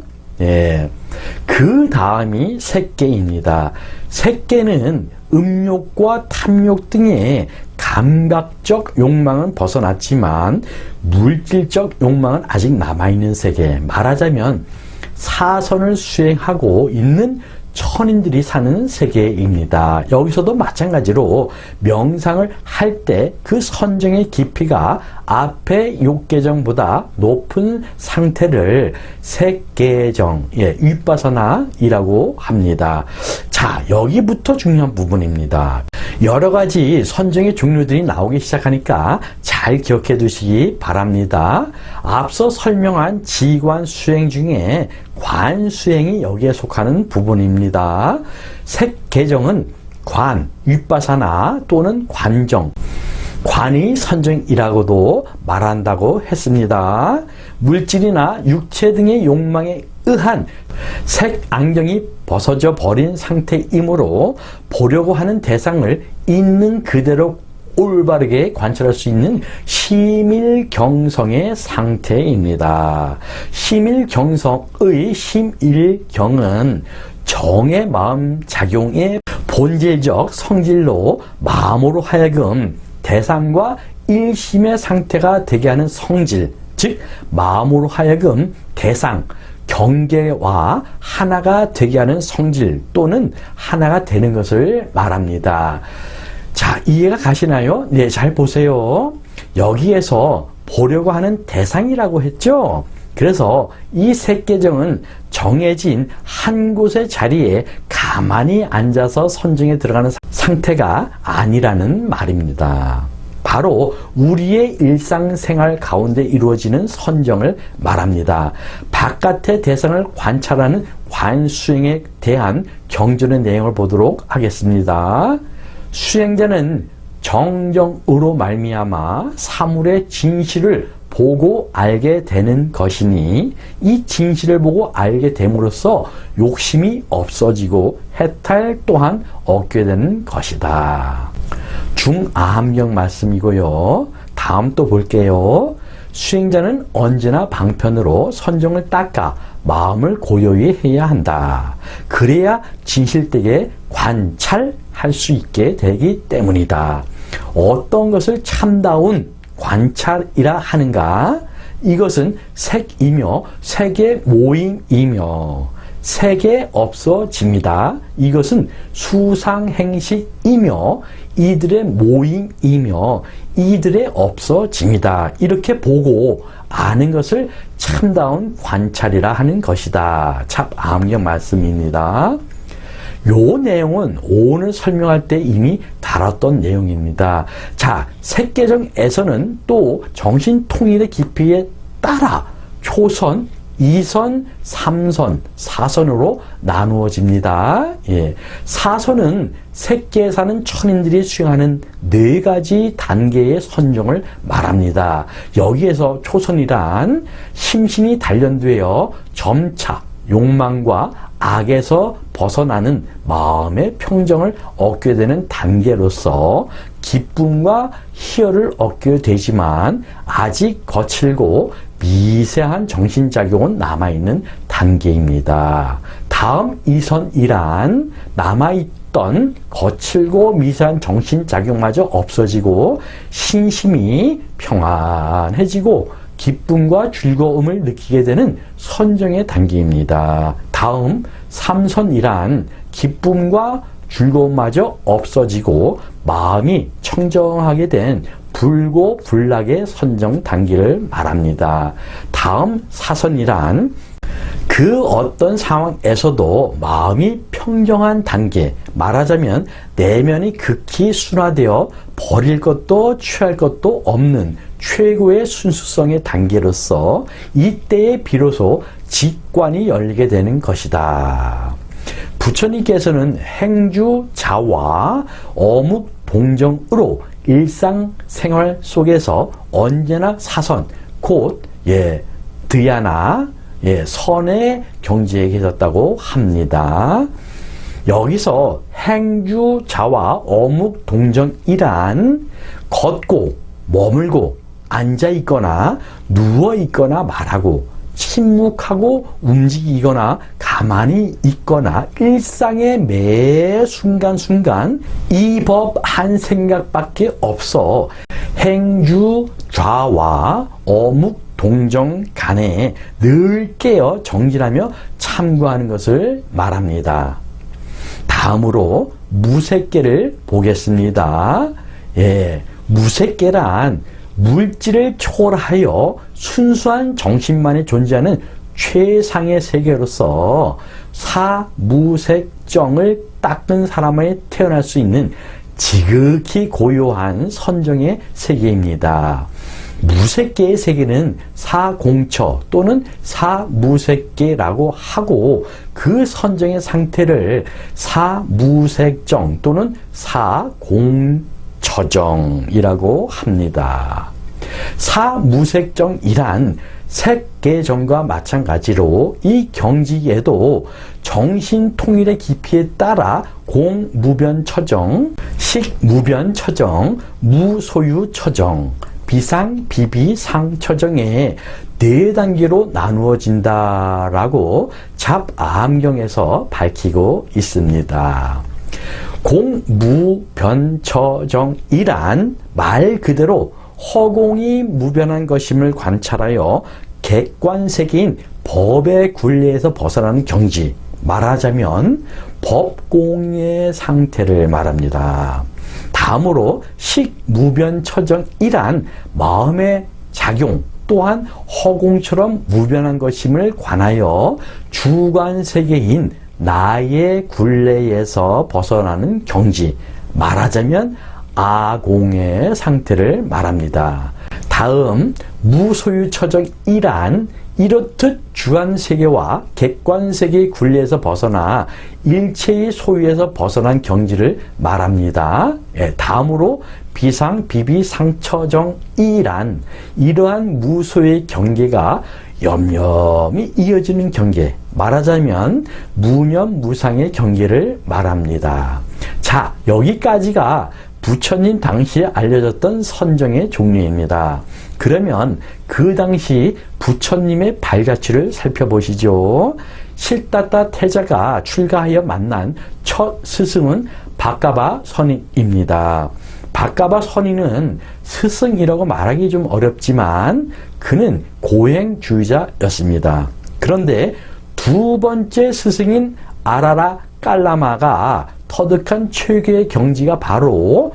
그 다음이 색계입니다. 색계는 음욕과 탐욕 등의 감각적 욕망은 벗어났지만 물질적 욕망은 아직 남아있는 세계, 말하자면 사선을 수행하고 있는 천인들이 사는 세계입니다. 여기서도 마찬가지로 명상을 할 때 그 선정의 깊이가 앞의 욕계정보다 높은 상태를 색계정, 윗바사나이라고 합니다. 자, 여기부터 중요한 부분입니다. 여러 가지 선정의 종류들이 나오기 시작하니까 잘 기억해 두시기 바랍니다. 앞서 설명한 지관 수행 중에 관 수행이 여기에 속하는 부분입니다. 색계정은 관, 윗바사나 또는 관정, 관이 선정이라고도 말한다고 했습니다. 물질이나 육체 등의 욕망에 의한 색 안경이 벗어져 버린 상태이므로 보려고 하는 대상을 있는 그대로 올바르게 관찰할 수 있는 심일경성의 상태입니다. 심일경성의 심일경은 정의 마음 작용의 본질적 성질로 마음으로 하여금 대상과 일심의 상태가 되게 하는 성질, 즉 마음으로 하여금 대상, 경계와 하나가 되게 하는 성질 또는 하나가 되는 것을 말합니다. 자, 이해가 가시나요? 네, 잘 보세요. 여기에서 보려고 하는 대상이라고 했죠? 그래서 이 색계정은 정해진 한 곳의 자리에 가만히 앉아서 선정에 들어가는 상태가 아니라는 말입니다. 바로 우리의 일상생활 가운데 이루어지는 선정을 말합니다. 바깥의 대상을 관찰하는 관수행에 대한 경전의 내용을 보도록 하겠습니다. 수행자는 정정으로 말미암아 사물의 진실을 보고 알게 되는 것이니 이 진실을 보고 알게 됨으로써 욕심이 없어지고 해탈 또한 얻게 되는 것이다. 중아함경 말씀이고요. 다음 또 볼게요. 수행자는 언제나 방편으로 선정을 닦아 마음을 고요히 해야 한다. 그래야 진실되게 관찰할 수 있게 되기 때문이다. 어떤 것을 참다운 관찰이라 하는가? 이것은 색이며 색의 모임이며 색에 없어집니다. 이것은 수상행식이며 이들의 모임이며 이들의 없어집니다. 이렇게 보고 아는 것을 참다운 관찰이라 하는 것이다. 참 암경 말씀입니다. 요 내용은 오늘 설명할 때 이미 다뤘던 내용입니다. 자, 색계정에서는 또 정신통일의 깊이에 따라 초선, 2선, 3선, 4선으로 나누어집니다. 예. 4선은 색계에 사는 천인들이 수행하는 4가지 단계의 선정을 말합니다. 여기에서 초선이란 심신이 단련되어 점차 욕망과 악에서 벗어나는 마음의 평정을 얻게 되는 단계로서 기쁨과 희열을 얻게 되지만 아직 거칠고 미세한 정신작용은 남아있는 단계입니다. 다음 2선이란 남아있던 거칠고 미세한 정신작용마저 없어지고 신심이 평안해지고 기쁨과 즐거움을 느끼게 되는 선정의 단계입니다. 다음 3선이란 기쁨과 즐거움마저 없어지고 마음이 청정하게 된 불고 불락의 선정 단계를 말합니다. 다음 4선이란 그 어떤 상황에서도 마음이 평정한 단계, 말하자면 내면이 극히 순화되어 버릴 것도 취할 것도 없는 최고의 순수성의 단계로서 이때에 비로소 직관이 열리게 되는 것이다. 부처님께서는 행주자와 어묵동정으로 일상생활 속에서 언제나 사선, 곧 드야나, 선의 경지에 계셨다고 합니다. 여기서 행주자와 어묵동정이란 걷고 머물고 앉아있거나 누워있거나 말하고 침묵하고 움직이거나 가만히 있거나 일상의 매 순간순간 이 법 한 생각밖에 없어 행주좌와 어묵동정 간에 늘 깨어 정진하며 참고하는 것을 말합니다. 다음으로 무색계를 보겠습니다. 무색계란 물질을 초월하여 순수한 정신만이 존재하는 최상의 세계로서 사무색정을 닦은 사람만이 태어날 수 있는 지극히 고요한 선정의 세계입니다. 무색계의 세계는 사공처 또는 사무색계라고 하고 그 선정의 상태를 사무색정 또는 사공처정이라고 합니다. 사무색정이란 색계정과 마찬가지로 이 경지에도 정신통일의 깊이에 따라 공무변처정, 식무변처정, 무소유처정, 비상, 비비, 상처정의 4단계로 나누어진다라고 잡암경에서 밝히고 있습니다. 공무변처정이란 말 그대로 허공이 무변한 것임을 관찰하여 객관세계인 법의 굴레에서 벗어나는 경지, 말하자면 법공의 상태를 말합니다. 다음으로 식무변처정이란 마음의 작용 또한 허공처럼 무변한 것임을 관하여 주관세계인 나의 굴레에서 벗어나는 경지, 말하자면 아공의 상태를 말합니다. 다음 무소유처정이란 이렇듯 주관세계와 객관세계의 굴레에서 벗어나 일체의 소유에서 벗어난 경지를 말합니다. 다음으로 비상, 비비, 상처정이란 이러한 무소의 경계가 염염이 이어지는 경계, 말하자면 무념, 무상의 경계를 말합니다. 자, 여기까지가 부처님 당시에 알려졌던 선정의 종류입니다. 그러면 그 당시 부처님의 발자취를 살펴보시죠. 실다타 태자가 출가하여 만난 첫 스승은 박가바 선인입니다. 박가바 선인은 스승이라고 말하기 좀 어렵지만 그는 고행주의자였습니다. 그런데 두 번째 스승인 아라라 깔라마가 터득한 최고의 경지가 바로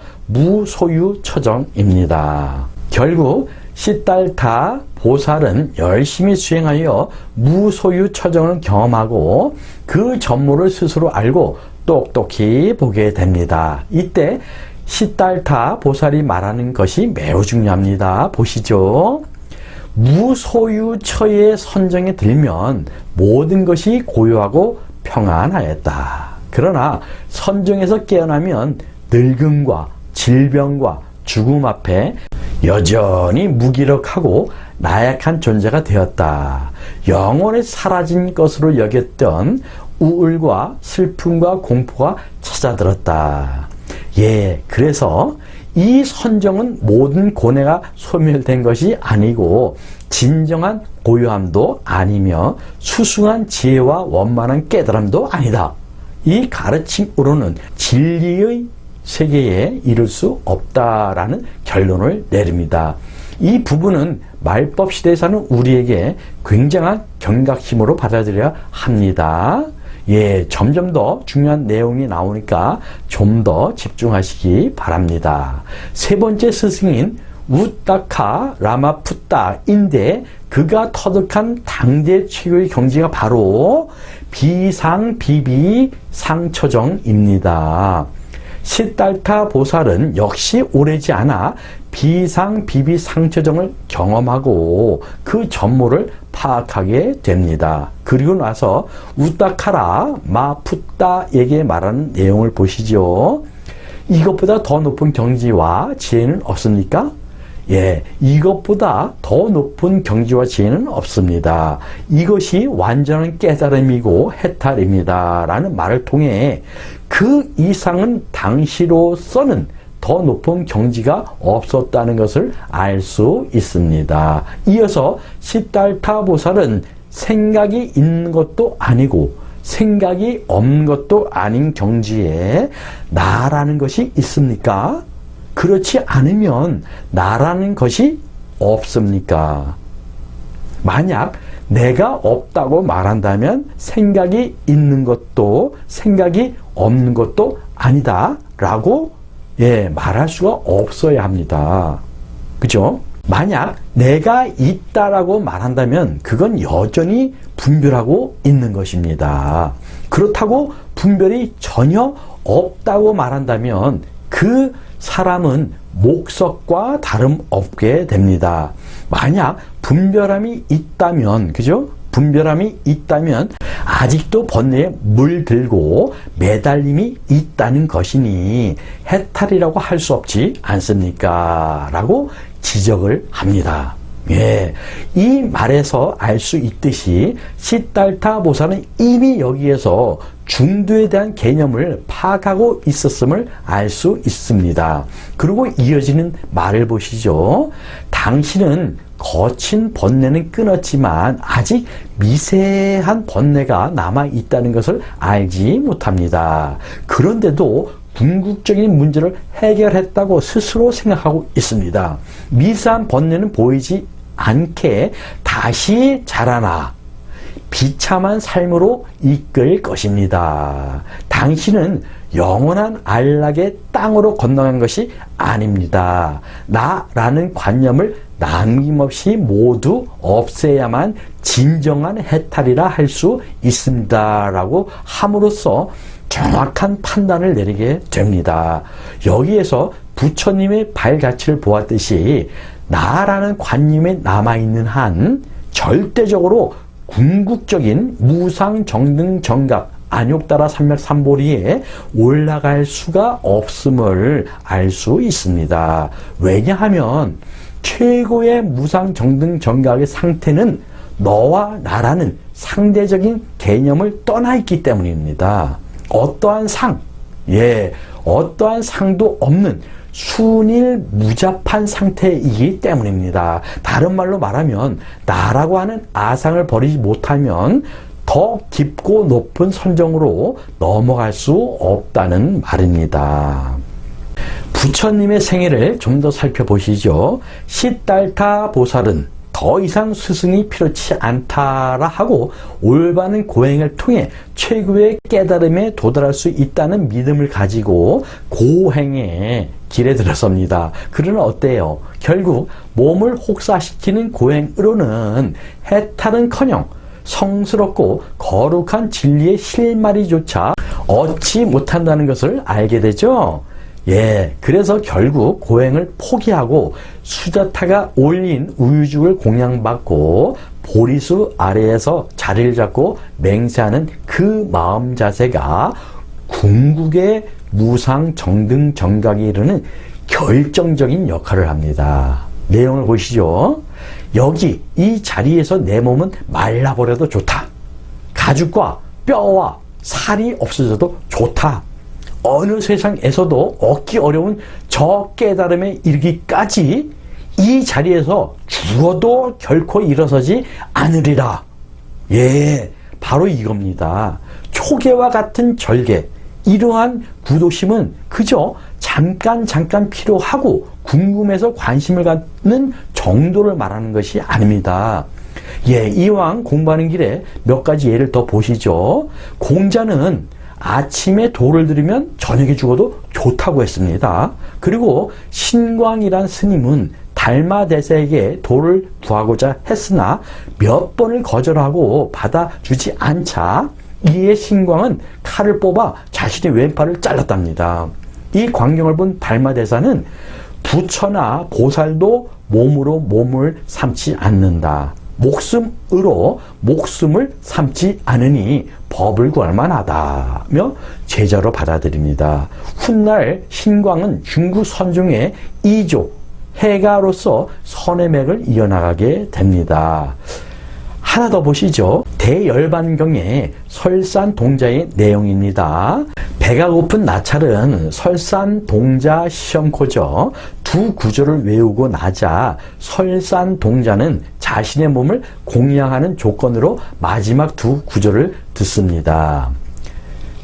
무소유처정입니다. 결국 시달타 보살은 열심히 수행하여 무소유처정을 경험하고 그 전모를 스스로 알고 똑똑히 보게 됩니다. 이때 시달타 보살이 말하는 것이 매우 중요합니다. 보시죠. 무소유처의 선정에 들면 모든 것이 고요하고 평안하였다. 그러나 선정에서 깨어나면 늙음과 질병과 죽음 앞에 여전히 무기력하고 나약한 존재가 되었다. 영원히 사라진 것으로 여겼던 우울과 슬픔과 공포가 찾아들었다. 그래서 이 선정은 모든 고뇌가 소멸된 것이 아니고 진정한 고요함도 아니며 수승한 지혜와 원만한 깨달음도 아니다. 이 가르침으로는 진리의 세계에 이를 수 없다라는 결론을 내립니다. 이 부분은 말법 시대에 사는 우리에게 굉장한 경각심으로 받아들여야 합니다. 점점 더 중요한 내용이 나오니까 좀 더 집중하시기 바랍니다. 세 번째 스승인 우타카 라마푸타인데 그가 터득한 당대 최고의 경지가 바로 비상비비 상처정입니다. 시달타 보살은 역시 오래지 않아 비상비비 상처정을 경험하고 그 전모를 파악하게 됩니다. 그리고 나서 우타카라 마푸타에게 말하는 내용을 보시죠. 이것보다 더 높은 경지와 지혜는 없습니까? 이것보다 더 높은 경지와 지혜는 없습니다. 이것이 완전한 깨달음이고 해탈입니다. 라는 말을 통해 그 이상은 당시로서는 더 높은 경지가 없었다는 것을 알 수 있습니다. 이어서 시달타 보살은 생각이 있는 것도 아니고 생각이 없는 것도 아닌 경지에 나라는 것이 있습니까? 그렇지 않으면 나라는 것이 없습니까? 만약 내가 없다고 말한다면 생각이 있는 것도 생각이 없는 것도 아니다 라고 말할 수가 없어야 합니다. 그죠? 만약 내가 있다라고 말한다면 그건 여전히 분별하고 있는 것입니다. 그렇다고 분별이 전혀 없다고 말한다면 그 사람은 목석과 다름없게 됩니다. 만약 분별함이 있다면, 그죠? 분별함이 있다면 아직도 번뇌에 물들고 매달림이 있다는 것이니 해탈이라고 할 수 없지 않습니까? 라고 지적을 합니다. 예, 이 말에서 알 수 있듯이 시달타 보살은 이미 여기에서 중도에 대한 개념을 파악하고 있었음을 알 수 있습니다. 그리고 이어지는 말을 보시죠. 당신은 거친 번뇌는 끊었지만 아직 미세한 번뇌가 남아있다는 것을 알지 못합니다. 그런데도 궁극적인 문제를 해결했다고 스스로 생각하고 있습니다. 미세한 번뇌는 보이지 않게 다시 자라나 비참한 삶으로 이끌 것입니다. 당신은 영원한 안락의 땅으로 건너간 것이 아닙니다. 나라는 관념을 남김없이 모두 없애야만 진정한 해탈이라 할 수 있습니다. 라고 함으로써 정확한 판단을 내리게 됩니다. 여기에서 부처님의 발자취를 보았듯이 나라는 관념에 남아있는 한 절대적으로 궁극적인 무상정등정각 안욕따라 삼맥삼보리에 올라갈 수가 없음을 알 수 있습니다. 왜냐하면 최고의 무상정등정각의 상태는 너와 나라는 상대적인 개념을 떠나 있기 때문입니다. 어떠한 어떠한 상도 없는 순일 무잡한 상태이기 때문입니다. 다른 말로 말하면 나라고 하는 아상을 버리지 못하면 더 깊고 높은 선정으로 넘어갈 수 없다는 말입니다. 부처님의 생애를 좀 더 살펴보시죠. 시달타 보살은 더 이상 스승이 필요치 않다라 하고 올바른 고행을 통해 최고의 깨달음에 도달할 수 있다는 믿음을 가지고 고행의 길에 들어섭니다. 그러나 어때요? 결국 몸을 혹사시키는 고행으로는 해탈은커녕 성스럽고 거룩한 진리의 실마리조차 얻지 못한다는 것을 알게 되죠. 그래서 결국 고행을 포기하고 수자타가 올린 우유죽을 공양받고 보리수 아래에서 자리를 잡고 맹세하는 그 마음 자세가 궁극의 무상정등정각에 이르는 결정적인 역할을 합니다. 내용을 보시죠. 여기 이 자리에서 내 몸은 말라버려도 좋다. 가죽과 뼈와 살이 없어져도 좋다. 어느 세상에서도 얻기 어려운 저 깨달음에 이르기까지 이 자리에서 죽어도 결코 일어서지 않으리라. 바로 이겁니다. 초계와 같은 절개, 이러한 구도심은 그저 잠깐 필요하고 궁금해서 관심을 갖는 정도를 말하는 것이 아닙니다. 이왕 공부하는 길에 몇 가지 예를 더 보시죠. 공자는 아침에 도를 들으면 저녁에 죽어도 좋다고 했습니다. 그리고 신광이란 스님은 달마대사에게 도를 구하고자 했으나 몇 번을 거절하고 받아주지 않자 이에 신광은 칼을 뽑아 자신의 왼팔을 잘랐답니다. 이 광경을 본 달마대사는 부처나 보살도 몸으로 몸을 삼지 않는다. 목숨으로 목숨을 삼지 않으니 법을 구할 만하다며 제자로 받아들입니다. 훗날 신광은 중국 선종의 이조 해가로서 선의 맥을 이어나가게 됩니다. 하나 더 보시죠. 대열반경의 설산동자의 내용입니다. 배가 고픈 나찰은 설산동자 시험코죠. 두 구절을 외우고 나자 설산동자는 자신의 몸을 공양하는 조건으로 마지막 두 구절을 듣습니다.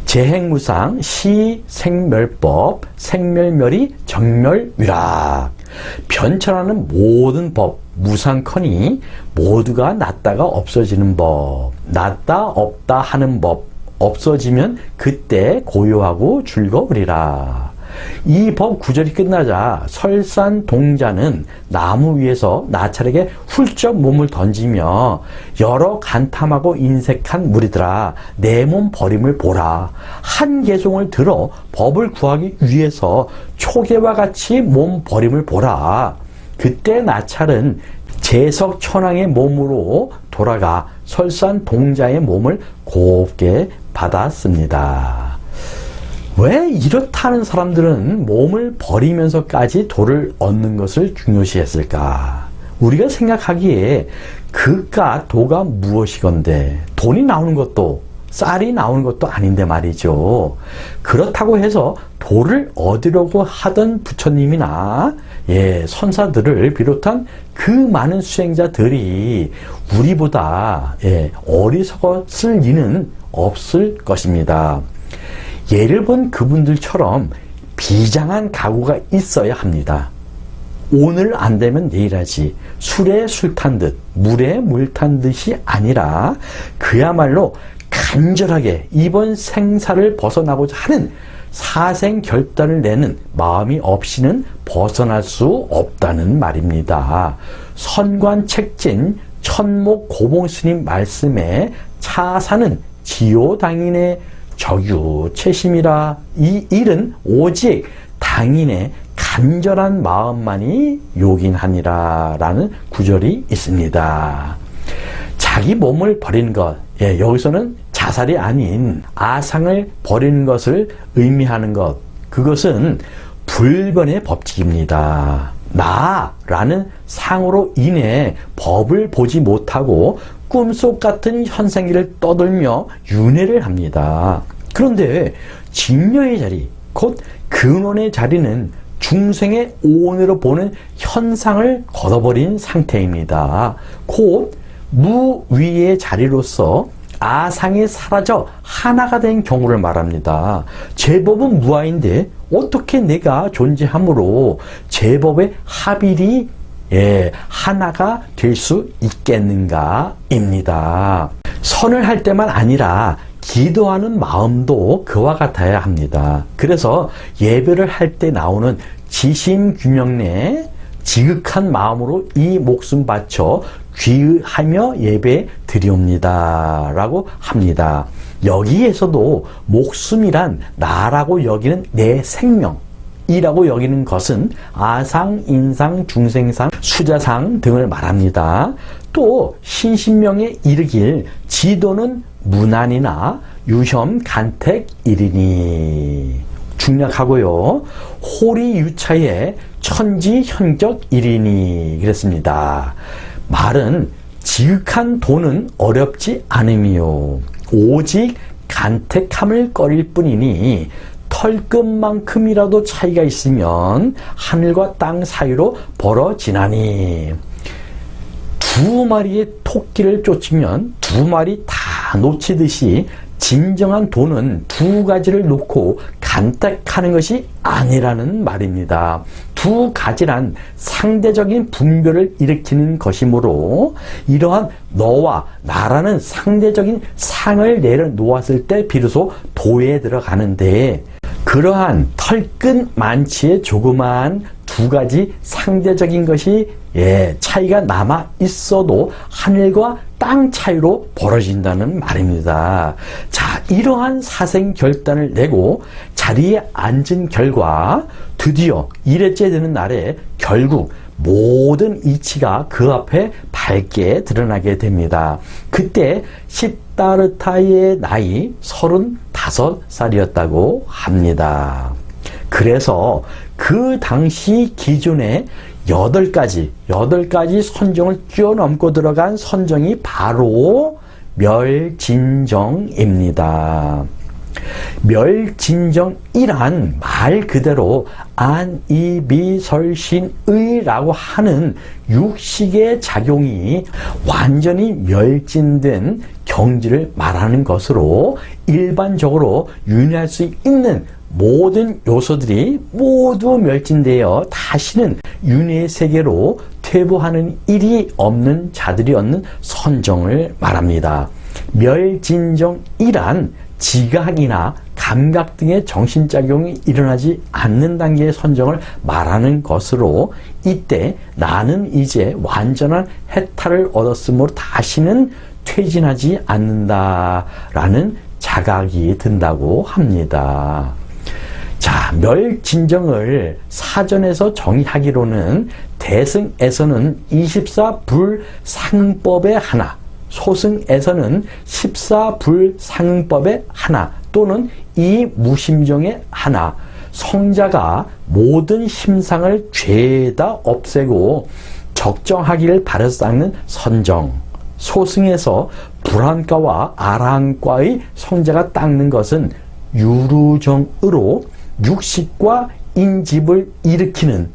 재행무상 시생멸법 생멸멸이 정멸위락. 변천하는 모든 법 무상커니 모두가 났다가 없어지는 법, 났다 없다 하는 법, 없어지면 그때 고요하고 즐거우리라. 이 법 구절이 끝나자 설산동자는 나무 위에서 나찰에게 훌쩍 몸을 던지며 여러 간탐하고 인색한 무리들아 내 몸 버림을 보라. 한 개송을 들어 법을 구하기 위해서 초계와 같이 몸 버림을 보라. 그때 나찰은 재석천왕의 몸으로 돌아가 설산동자의 몸을 곱게 받았습니다. 왜 이렇다는 사람들은 몸을 버리면서까지 도를 얻는 것을 중요시했을까? 우리가 생각하기에 그가 도가 무엇이건데 돈이 나오는 것도 쌀이 나오는 것도 아닌데 말이죠. 그렇다고 해서 도를 얻으려고 하던 부처님이나 선사들을 비롯한 그 많은 수행자들이 우리보다 어리석었을 리는 없을 것입니다. 예를 본 그분들처럼 비장한 각오가 있어야 합니다. 오늘 안 되면 내일 하지, 술에 술 탄 듯 물에 물 탄 듯이 아니라 그야말로 간절하게 이번 생사를 벗어나고자 하는 사생 결단을 내는 마음이 없이는 벗어날 수 없다는 말입니다. 선관책진 천목 고봉스님 말씀에 차사는 지요당인의 적유체심이라, 이 일은 오직 당인의 간절한 마음만이 요긴하니라 라는 구절이 있습니다. 자기 몸을 버리는 것, 여기서는 자살이 아닌 아상을 버리는 것을 의미하는 것, 그것은 불변의 법칙입니다. 나라는 상으로 인해 법을 보지 못하고 꿈속 같은 현생기를 떠들며 윤회를 합니다. 그런데 진여의 자리, 곧 근원의 자리는 중생의 오온으로 보는 현상을 걷어버린 상태입니다. 곧 무위의 자리로서 아상이 사라져 하나가 된 경우를 말합니다. 제법은 무아인데 어떻게 내가 존재함으로 제법의 합일이 하나가 될 수 있겠는가입니다. 선을 할 때만 아니라 기도하는 마음도 그와 같아야 합니다. 그래서 예배를 할 때 나오는 지심규명내 지극한 마음으로 이 목숨 바쳐 귀의하며 예배 드리옵니다 라고 합니다. 여기에서도 목숨이란 나라고 여기는 내 생명 이라고 여기는 것은 아상, 인상, 중생상, 수자상 등을 말합니다. 또 신신명에 이르길 지도는 무난이나 유혐 간택이리니 중략하고요. 호리유차의 천지현격이리니 그랬습니다. 말은 지극한 도는 어렵지 않음이요 오직 간택함을 꺼릴 뿐이니 털끝만큼이라도 차이가 있으면 하늘과 땅 사이로 벌어지나니, 두 마리의 토끼를 쫓으면 두 마리 다 놓치듯이 진정한 도는 두 가지를 놓고 간택하는 것이 아니라는 말입니다. 두 가지란 상대적인 분별을 일으키는 것이므로 이러한 너와 나라는 상대적인 상을 내려놓았을 때 비로소 도에 들어가는데, 그러한 털끝 만치의 조그마한 두 가지 상대적인 것이 차이가 남아 있어도 하늘과 땅 차이로 벌어진다는 말입니다. 자, 이러한 사생 결단을 내고 자리에 앉은 결과 드디어 1회째 되는 날에 결국 모든 이치가 그 앞에 밝게 드러나게 됩니다. 그때 시다르타의 나이 35살이었다고 합니다. 그래서 그 당시 기존에 8가지 선정을 뛰어넘고 들어간 선정이 바로 멸진정입니다. 멸진정이란 말 그대로 안이비설신의라고 하는 육식의 작용이 완전히 멸진된 경지를 말하는 것으로 일반적으로 윤회할 수 있는 모든 요소들이 모두 멸진되어 다시는 윤회의 세계로 퇴보하는 일이 없는 자들이 얻는 선정을 말합니다. 멸진정이란 지각이나 감각 등의 정신작용이 일어나지 않는 단계의 선정을 말하는 것으로, 이때 나는 이제 완전한 해탈을 얻었으므로 다시는 퇴진하지 않는다라는 자각이 든다고 합니다. 자, 멸진정을 사전에서 정의하기로는 대승에서는 24불상법의 하나, 소승에서는 14불상법의 하나 또는 이 무심정의 하나, 성자가 모든 심상을 죄다 없애고 적정하기를 바라서 닦는 선정, 소승에서 불안과와 아랑과의 성자가 닦는 것은 유루정으로 육식과 인집을 일으키는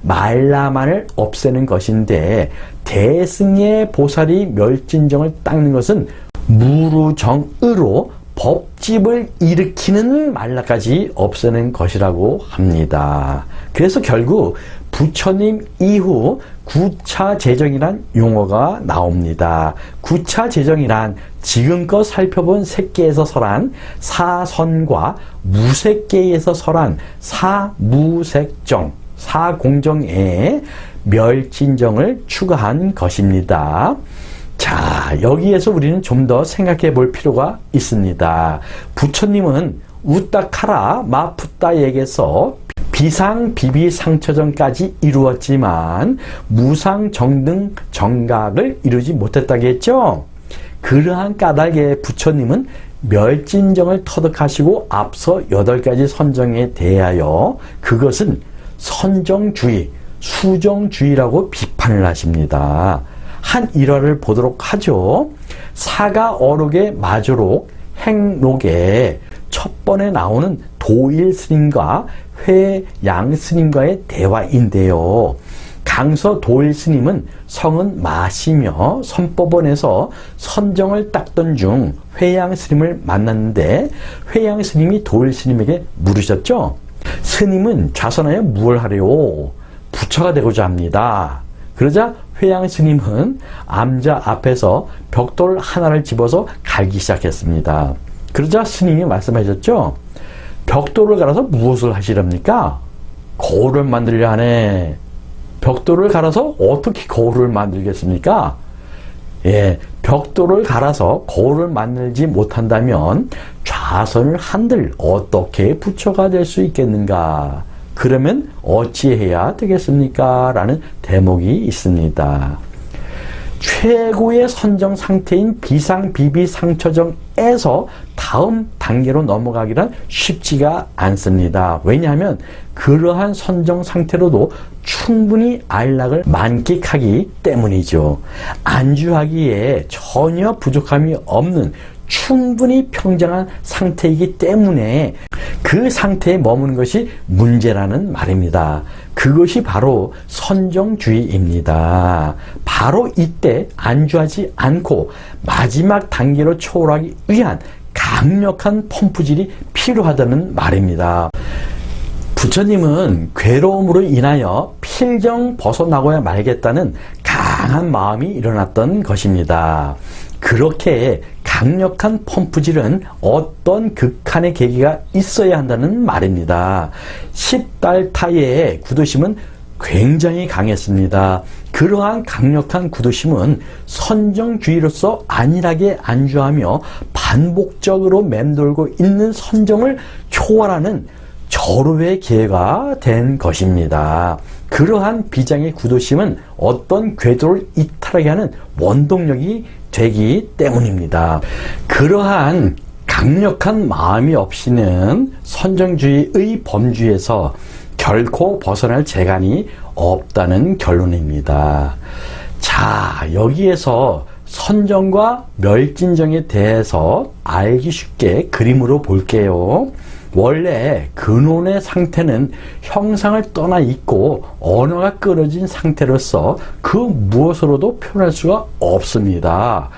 말라만을 없애는 것인데, 대승의 보살이 멸진정을 닦는 것은 무루정으로 법집을 일으키는 말라까지 없애는 것이라고 합니다. 그래서 결국 부처님 이후 구차재정이란 용어가 나옵니다. 구차재정이란 지금껏 살펴본 색계에서 설한 사선과 무색계에서 설한 사무색정, 사공정에 멸진정을 추가한 것입니다. 자, 여기에서 우리는 좀 더 생각해 볼 필요가 있습니다. 부처님은 우따카라 마푸따에게서 비상 비비 상처정까지 이루었지만 무상 정등 정각을 이루지 못했다고 했죠. 그러한 까닭에 부처님은 멸진정을 터득하시고 앞서 8가지 선정에 대하여 그것은 선정주의, 수정주의라고 비판을 하십니다. 한 일화를 보도록 하죠. 사가 어록의 마조록 행록에 첫 번에 나오는 도일 스님과 회양 스님과의 대화인데요. 강서 도일 스님은 성은 마시며 선법원에서 선정을 닦던 중 회양 스님을 만났는데, 회양 스님이 도일 스님에게 물으셨죠. 스님은 좌선하여 무엇을 하려오? 부처가 되고자 합니다. 그러자 회양 스님은 암자 앞에서 벽돌 하나를 집어서 갈기 시작했습니다. 그러자 스님이 말씀하셨죠. 벽돌을 갈아서 무엇을 하시렵니까? 거울을 만들려 하네. 벽돌을 갈아서 어떻게 거울을 만들겠습니까? 벽돌을 갈아서 거울을 만들지 못한다면 좌선을 한들 어떻게 부처가 될 수 있겠는가? 그러면 어찌해야 되겠습니까? 라는 대목이 있습니다. 최고의 선정 상태인 비상비비상처정에서 다음 단계로 넘어가기란 쉽지가 않습니다. 왜냐하면 그러한 선정 상태로도 충분히 안락을 만끽하기 때문이죠. 안주하기에 전혀 부족함이 없는 충분히 평정한 상태이기 때문에 그 상태에 머무는 것이 문제라는 말입니다. 그것이 바로 선정주의입니다. 바로 이때 안주하지 않고 마지막 단계로 초월하기 위한 강력한 펌프질이 필요하다는 말입니다. 부처님은 괴로움으로 인하여 필경 벗어나고야 말겠다는 강한 마음이 일어났던 것입니다. 그렇게 강력한 펌프질은 어떤 극한의 계기가 있어야 한다는 말입니다. 10달타의 구도심은 굉장히 강했습니다. 그러한 강력한 구도심은 선정주의로서 안일하게 안주하며 반복적으로 맴돌고 있는 선정을 초월하는 절호의 기회가 된 것입니다. 그러한 비장의 구도심은 어떤 궤도를 이탈하게 하는 원동력이 되기 때문입니다. 그러한 강력한 마음이 없이는 선정주의의 범주에서 결코 벗어날 재간이 없다는 결론입니다. 자, 여기에서 선정과 멸진정에 대해서 알기 쉽게 그림으로 볼게요. 원래 근원의 상태는 형상을 떠나 있고 언어가 끊어진 상태로서 그 무엇으로도 표현할 수가 없습니다.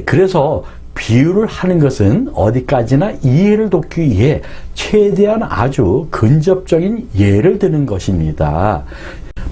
그래서 비유를 하는 것은 어디까지나 이해를 돕기 위해 최대한 아주 근접적인 예를 드는 것입니다.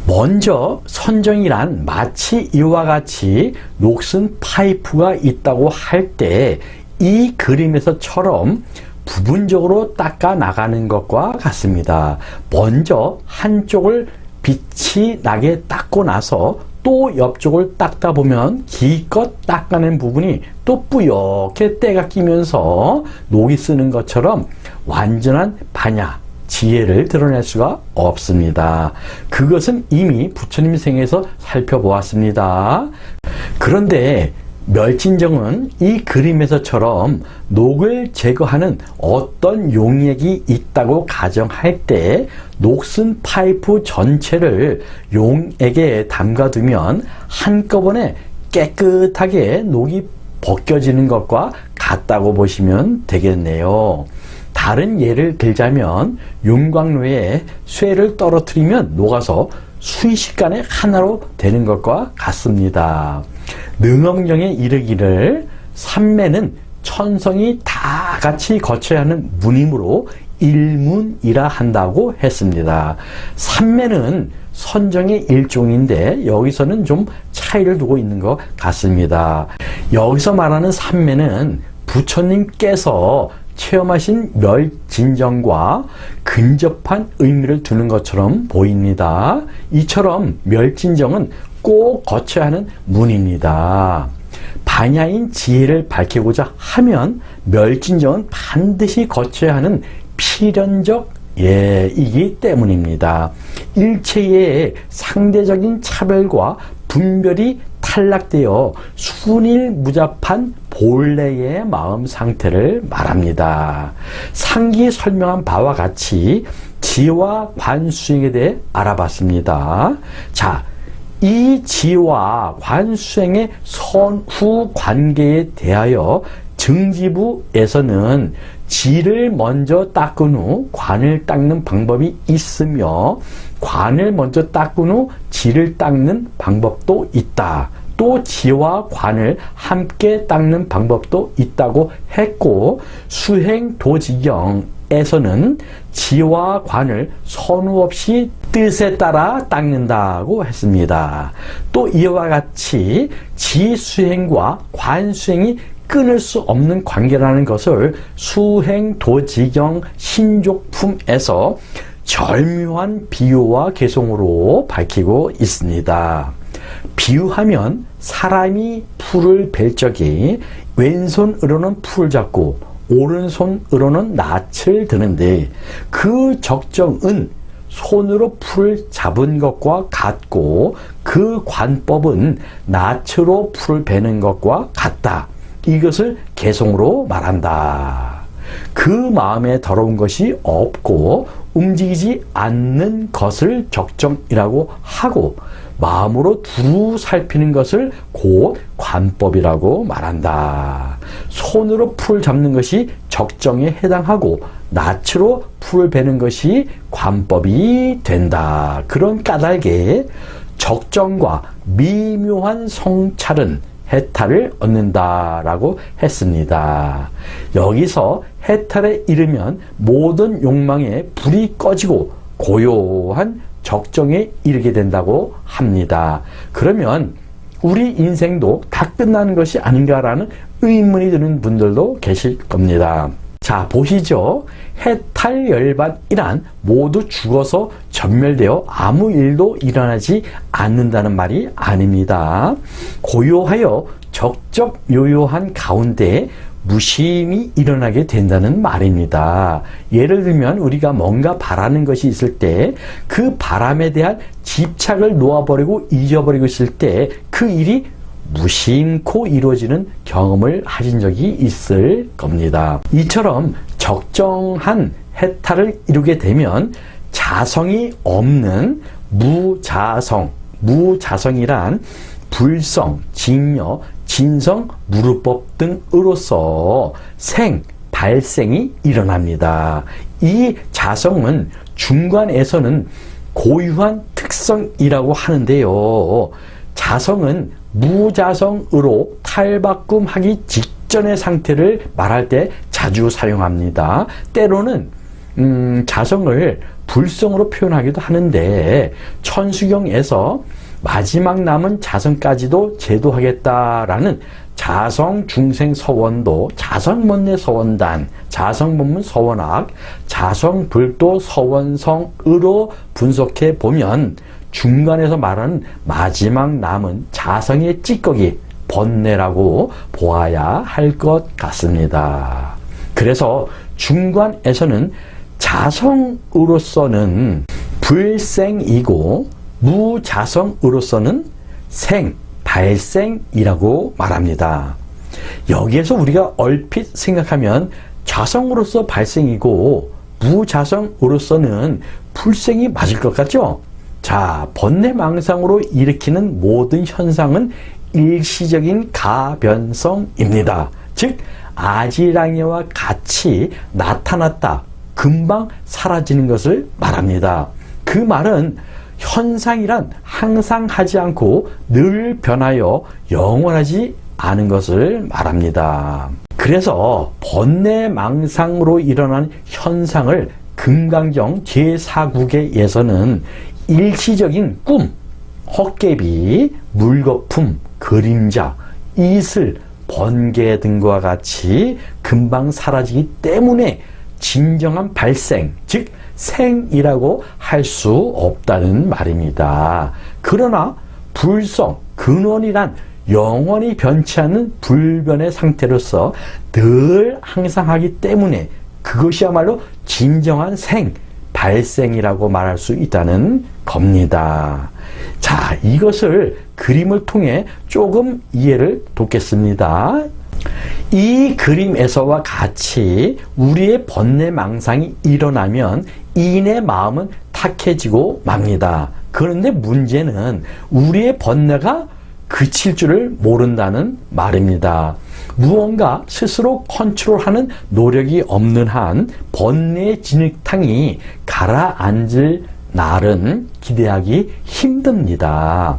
먼저 선정이란 마치 이와 같이 녹슨 파이프가 있다고 할 때 이 그림에서처럼 부분적으로 닦아 나가는 것과 같습니다. 먼저 한쪽을 빛이 나게 닦고 나서 또 옆쪽을 닦다 보면 기껏 닦아낸 부분이 또 뿌옇게 때가 끼면서 녹이 쓰는 것처럼 완전한 반야, 지혜를 드러낼 수가 없습니다. 그것은 이미 부처님 생에서 살펴보았습니다. 그런데 멸진정은 이 그림에서처럼 녹을 제거하는 어떤 용액이 있다고 가정할 때 녹슨 파이프 전체를 용액에 담가두면 한꺼번에 깨끗하게 녹이 벗겨지는 것과 같다고 보시면 되겠네요. 다른 예를 들자면 용광로에 쇠를 떨어뜨리면 녹아서 순식간에 하나로 되는 것과 같습니다. 능엄경에 이르기를 삼매는 천성이 다 같이 거쳐야 하는 문이므로 일문이라 한다고 했습니다. 삼매는 선정의 일종인데 여기서는 좀 차이를 두고 있는 것 같습니다. 여기서 말하는 삼매는 부처님께서 체험하신 멸진정과 근접한 의미를 두는 것처럼 보입니다. 이처럼 멸진정은 꼭 거쳐야 하는 문입니다. 반야인 지혜를 밝히고자 하면 멸진정은 반드시 거쳐야 하는 필연적 이기 때문입니다. 일체의 상대적인 차별과 분별이 탈락되어 순일무잡한 본래의 마음 상태를 말합니다. 상기 설명한 바와 같이 지와 관수행에 대해 알아봤습니다. 자, 이 지와 관수행의 선후 관계에 대하여 증지부에서는 지를 먼저 닦은 후 관을 닦는 방법이 있으며 관을 먼저 닦은 후 지를 닦는 방법도 있다. 또 지와 관을 함께 닦는 방법도 있다고 했고 수행도지경에서는 지와 관을 선우 없이 뜻에 따라 닦는다고 했습니다. 또 이와 같이 지수행과 관수행이 끊을 수 없는 관계라는 것을 수행도지경 신족품에서 절묘한 비유와 개송으로 밝히고 있습니다. 비유하면 사람이 풀을 벨 적에 왼손으로는 풀을 잡고 오른손으로는 낫을 드는데 그 적정은 손으로 풀을 잡은 것과 같고 그 관법은 낫으로 풀을 베는 것과 같다. 이것을 개송으로 말한다. 그 마음에 더러운 것이 없고 움직이지 않는 것을 적정이라고 하고 마음으로 두루 살피는 것을 곧 관법이라고 말한다. 손으로 풀 잡는 것이 적정에 해당하고 낫으로 풀을 베는 것이 관법이 된다. 그런 까닭에 적정과 미묘한 성찰은 해탈을 얻는다라고 했습니다. 여기서 해탈에 이르면 모든 욕망의 불이 꺼지고 고요한 적정에 이르게 된다고 합니다. 그러면 우리 인생도 다 끝나는 것이 아닌가라는 의문이 드는 분들도 계실 겁니다. 자, 보시죠. 해탈열반이란 모두 죽어서 전멸되어 아무 일도 일어나지 않는다는 말이 아닙니다. 고요하여 적적묘요한 가운데 무심히 일어나게 된다는 말입니다. 예를 들면 우리가 뭔가 바라는 것이 있을 때 그 바람에 대한 집착을 놓아버리고 잊어버리고 있을 때 그 일이 무심코 이루어지는 경험을 하신 적이 있을 겁니다. 이처럼 적정한 해탈을 이루게 되면 자성이 없는 무자성, 무자성이란 불성, 직녀, 진성, 무르법 등으로서 발생이 일어납니다. 이 자성은 중관에서는 고유한 특성이라고 하는데요. 자성은 무자성으로 탈바꿈하기 직전의 상태를 말할 때 자주 사용합니다. 때로는 자성을 불성으로 표현하기도 하는데 천수경에서 마지막 남은 자성까지도 제도하겠다라는 자성중생서원도, 자성문례서원단, 자성문문서원학, 자성불도서원성으로 분석해 보면 중간에서 말하는 마지막 남은 자성의 찌꺼기, 번뇌라고 보아야 할 것 같습니다. 그래서 중관에서는 자성으로서는 불생이고 무자성으로서는 발생이라고 말합니다. 여기에서 우리가 얼핏 생각하면 자성으로서 발생이고 무자성으로서는 불생이 맞을 것 같죠? 자, 번뇌망상으로 일으키는 모든 현상은 일시적인 가변성입니다. 즉 아지랑이와 같이 나타났다 금방 사라지는 것을 말합니다. 그 말은 현상이란 항상 하지 않고 늘 변하여 영원하지 않은 것을 말합니다. 그래서 번뇌망상으로 일어난 현상을 금강경 제4국에서는 일시적인 꿈, 헛개비, 물거품, 그림자, 이슬, 번개 등과 같이 금방 사라지기 때문에 진정한 발생, 즉 생이라고 할 수 없다는 말입니다. 그러나 불성, 근원이란 영원히 변치 않는 불변의 상태로서 늘 항상 하기 때문에 그것이야말로 진정한 생, 발생이라고 말할 수 있다는 겁니다. 자, 이것을 그림을 통해 조금 이해를 돕겠습니다. 이 그림에서와 같이 우리의 번뇌망상이 일어나면 이내 마음은 탁해지고 맙니다. 그런데 문제는 우리의 번뇌가 그칠 줄을 모른다는 말입니다. 무언가 스스로 컨트롤하는 노력이 없는 한 번뇌의 진흙탕이 가라앉을 날은 기대하기 힘듭니다.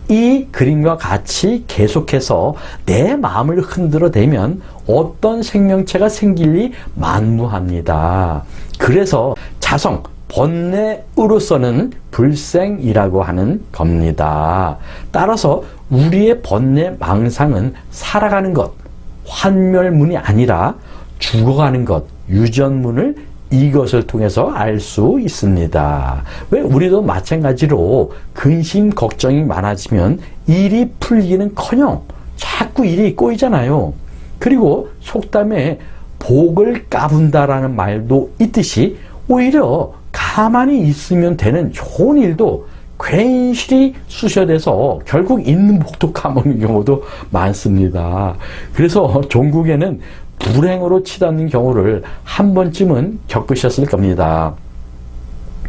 이 그림과 같이 계속해서 내 마음을 흔들어대면 어떤 생명체가 생길리 만무합니다. 그래서 자성, 번뇌으로서는 불생이라고 하는 겁니다. 따라서 우리의 번뇌망상은 살아가는 것, 환멸문이 아니라 죽어가는 것, 유전문을 이것을 통해서 알 수 있습니다. 왜 우리도 마찬가지로 근심 걱정이 많아지면 일이 풀리기는커녕 자꾸 일이 꼬이잖아요. 그리고 속담에 복을 까분다라는 말도 있듯이 오히려 가만히 있으면 되는 좋은 일도 괜시리 쑤셔대서 결국 있는 복도 까먹는 경우도 많습니다. 그래서 종국에는 불행으로 치닫는 경우를 한 번쯤은 겪으셨을 겁니다.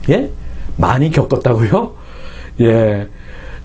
예? 많이 겪었다고요? 예.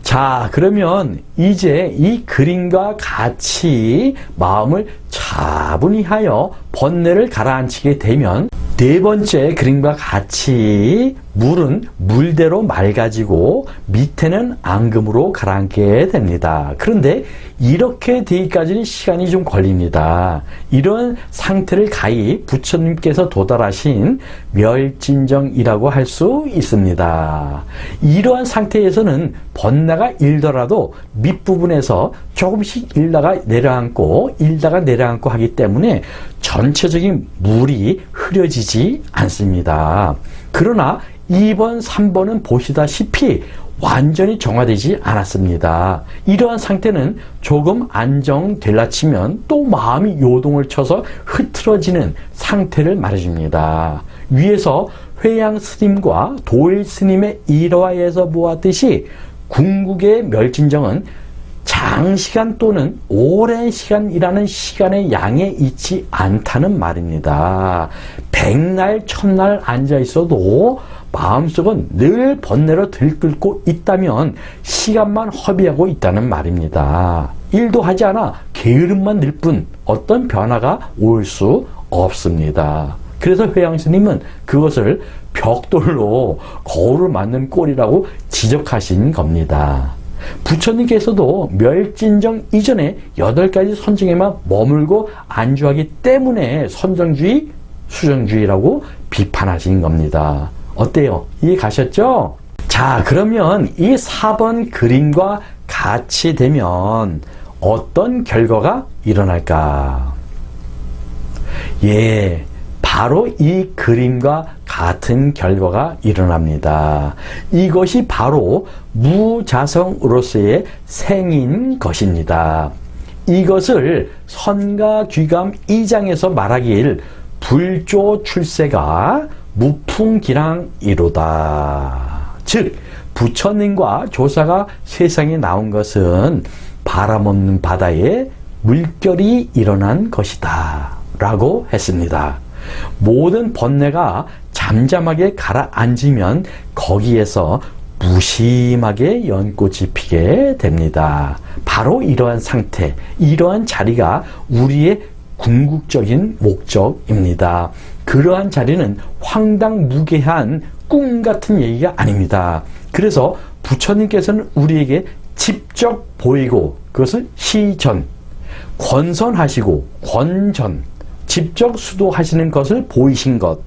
자, 그러면 이제 이 그림과 같이 마음을 차분히 하여 번뇌를 가라앉히게 되면 네 번째 그림과 같이 물은 물대로 맑아지고 밑에는 앙금으로 가라앉게 됩니다. 그런데 이렇게 되기까지는 시간이 좀 걸립니다. 이런 상태를 가히 부처님께서 도달하신 멸진정이라고 할 수 있습니다. 이러한 상태에서는 번뇌가 일더라도 밑부분에서 조금씩 일다가 내려앉고 일다가 내려앉고 하기 때문에 전체적인 물이 흐려지지 않습니다. 그러나 2번, 3번은 보시다시피 완전히 정화되지 않았습니다. 이러한 상태는 조금 안정될라 치면 또 마음이 요동을 쳐서 흐트러지는 상태를 말해줍니다. 위에서 회양 스님과 도일 스님의 일화에서 보았듯이 궁극의 멸진정은 장시간 또는 오랜 시간이라는 시간의 양에 있지 않다는 말입니다. 백날, 천날 앉아 있어도 마음속은 늘 번뇌로 들끓고 있다면 시간만 허비하고 있다는 말입니다. 일도 하지 않아 게으름만 늘 뿐 어떤 변화가 올 수 없습니다. 그래서 회양스님은 그것을 벽돌로 거울을 만든 꼴이라고 지적하신 겁니다. 부처님께서도 멸진정 이전에 8가지 선정에만 머물고 안주하기 때문에 선정주의, 수정주의라고 비판하신 겁니다. 어때요? 이해 가셨죠? 자, 그러면 이 4번 그림과 같이 되면 어떤 결과가 일어날까? 예, 바로 이 그림과 같은 결과가 일어납니다. 이것이 바로 무자성으로서의 생인 것입니다. 이것을 선가귀감 2장에서 말하길 불조 출세가 무풍기랑이로다. 즉 부처님과 조사가 세상에 나온 것은 바람 없는 바다에 물결이 일어난 것이다 라고 했습니다. 모든 번뇌가 잠잠하게 가라앉으면 거기에서 무심하게 연꽃이 피게 됩니다. 바로 이러한 상태, 이러한 자리가 우리의 궁극적인 목적입니다. 그러한 자리는 황당무계한 꿈 같은 얘기가 아닙니다. 그래서 부처님께서는 우리에게 직접 보이고 그것을 시전, 권선하시고 권전, 직접 수도하시는 것을 보이신 것,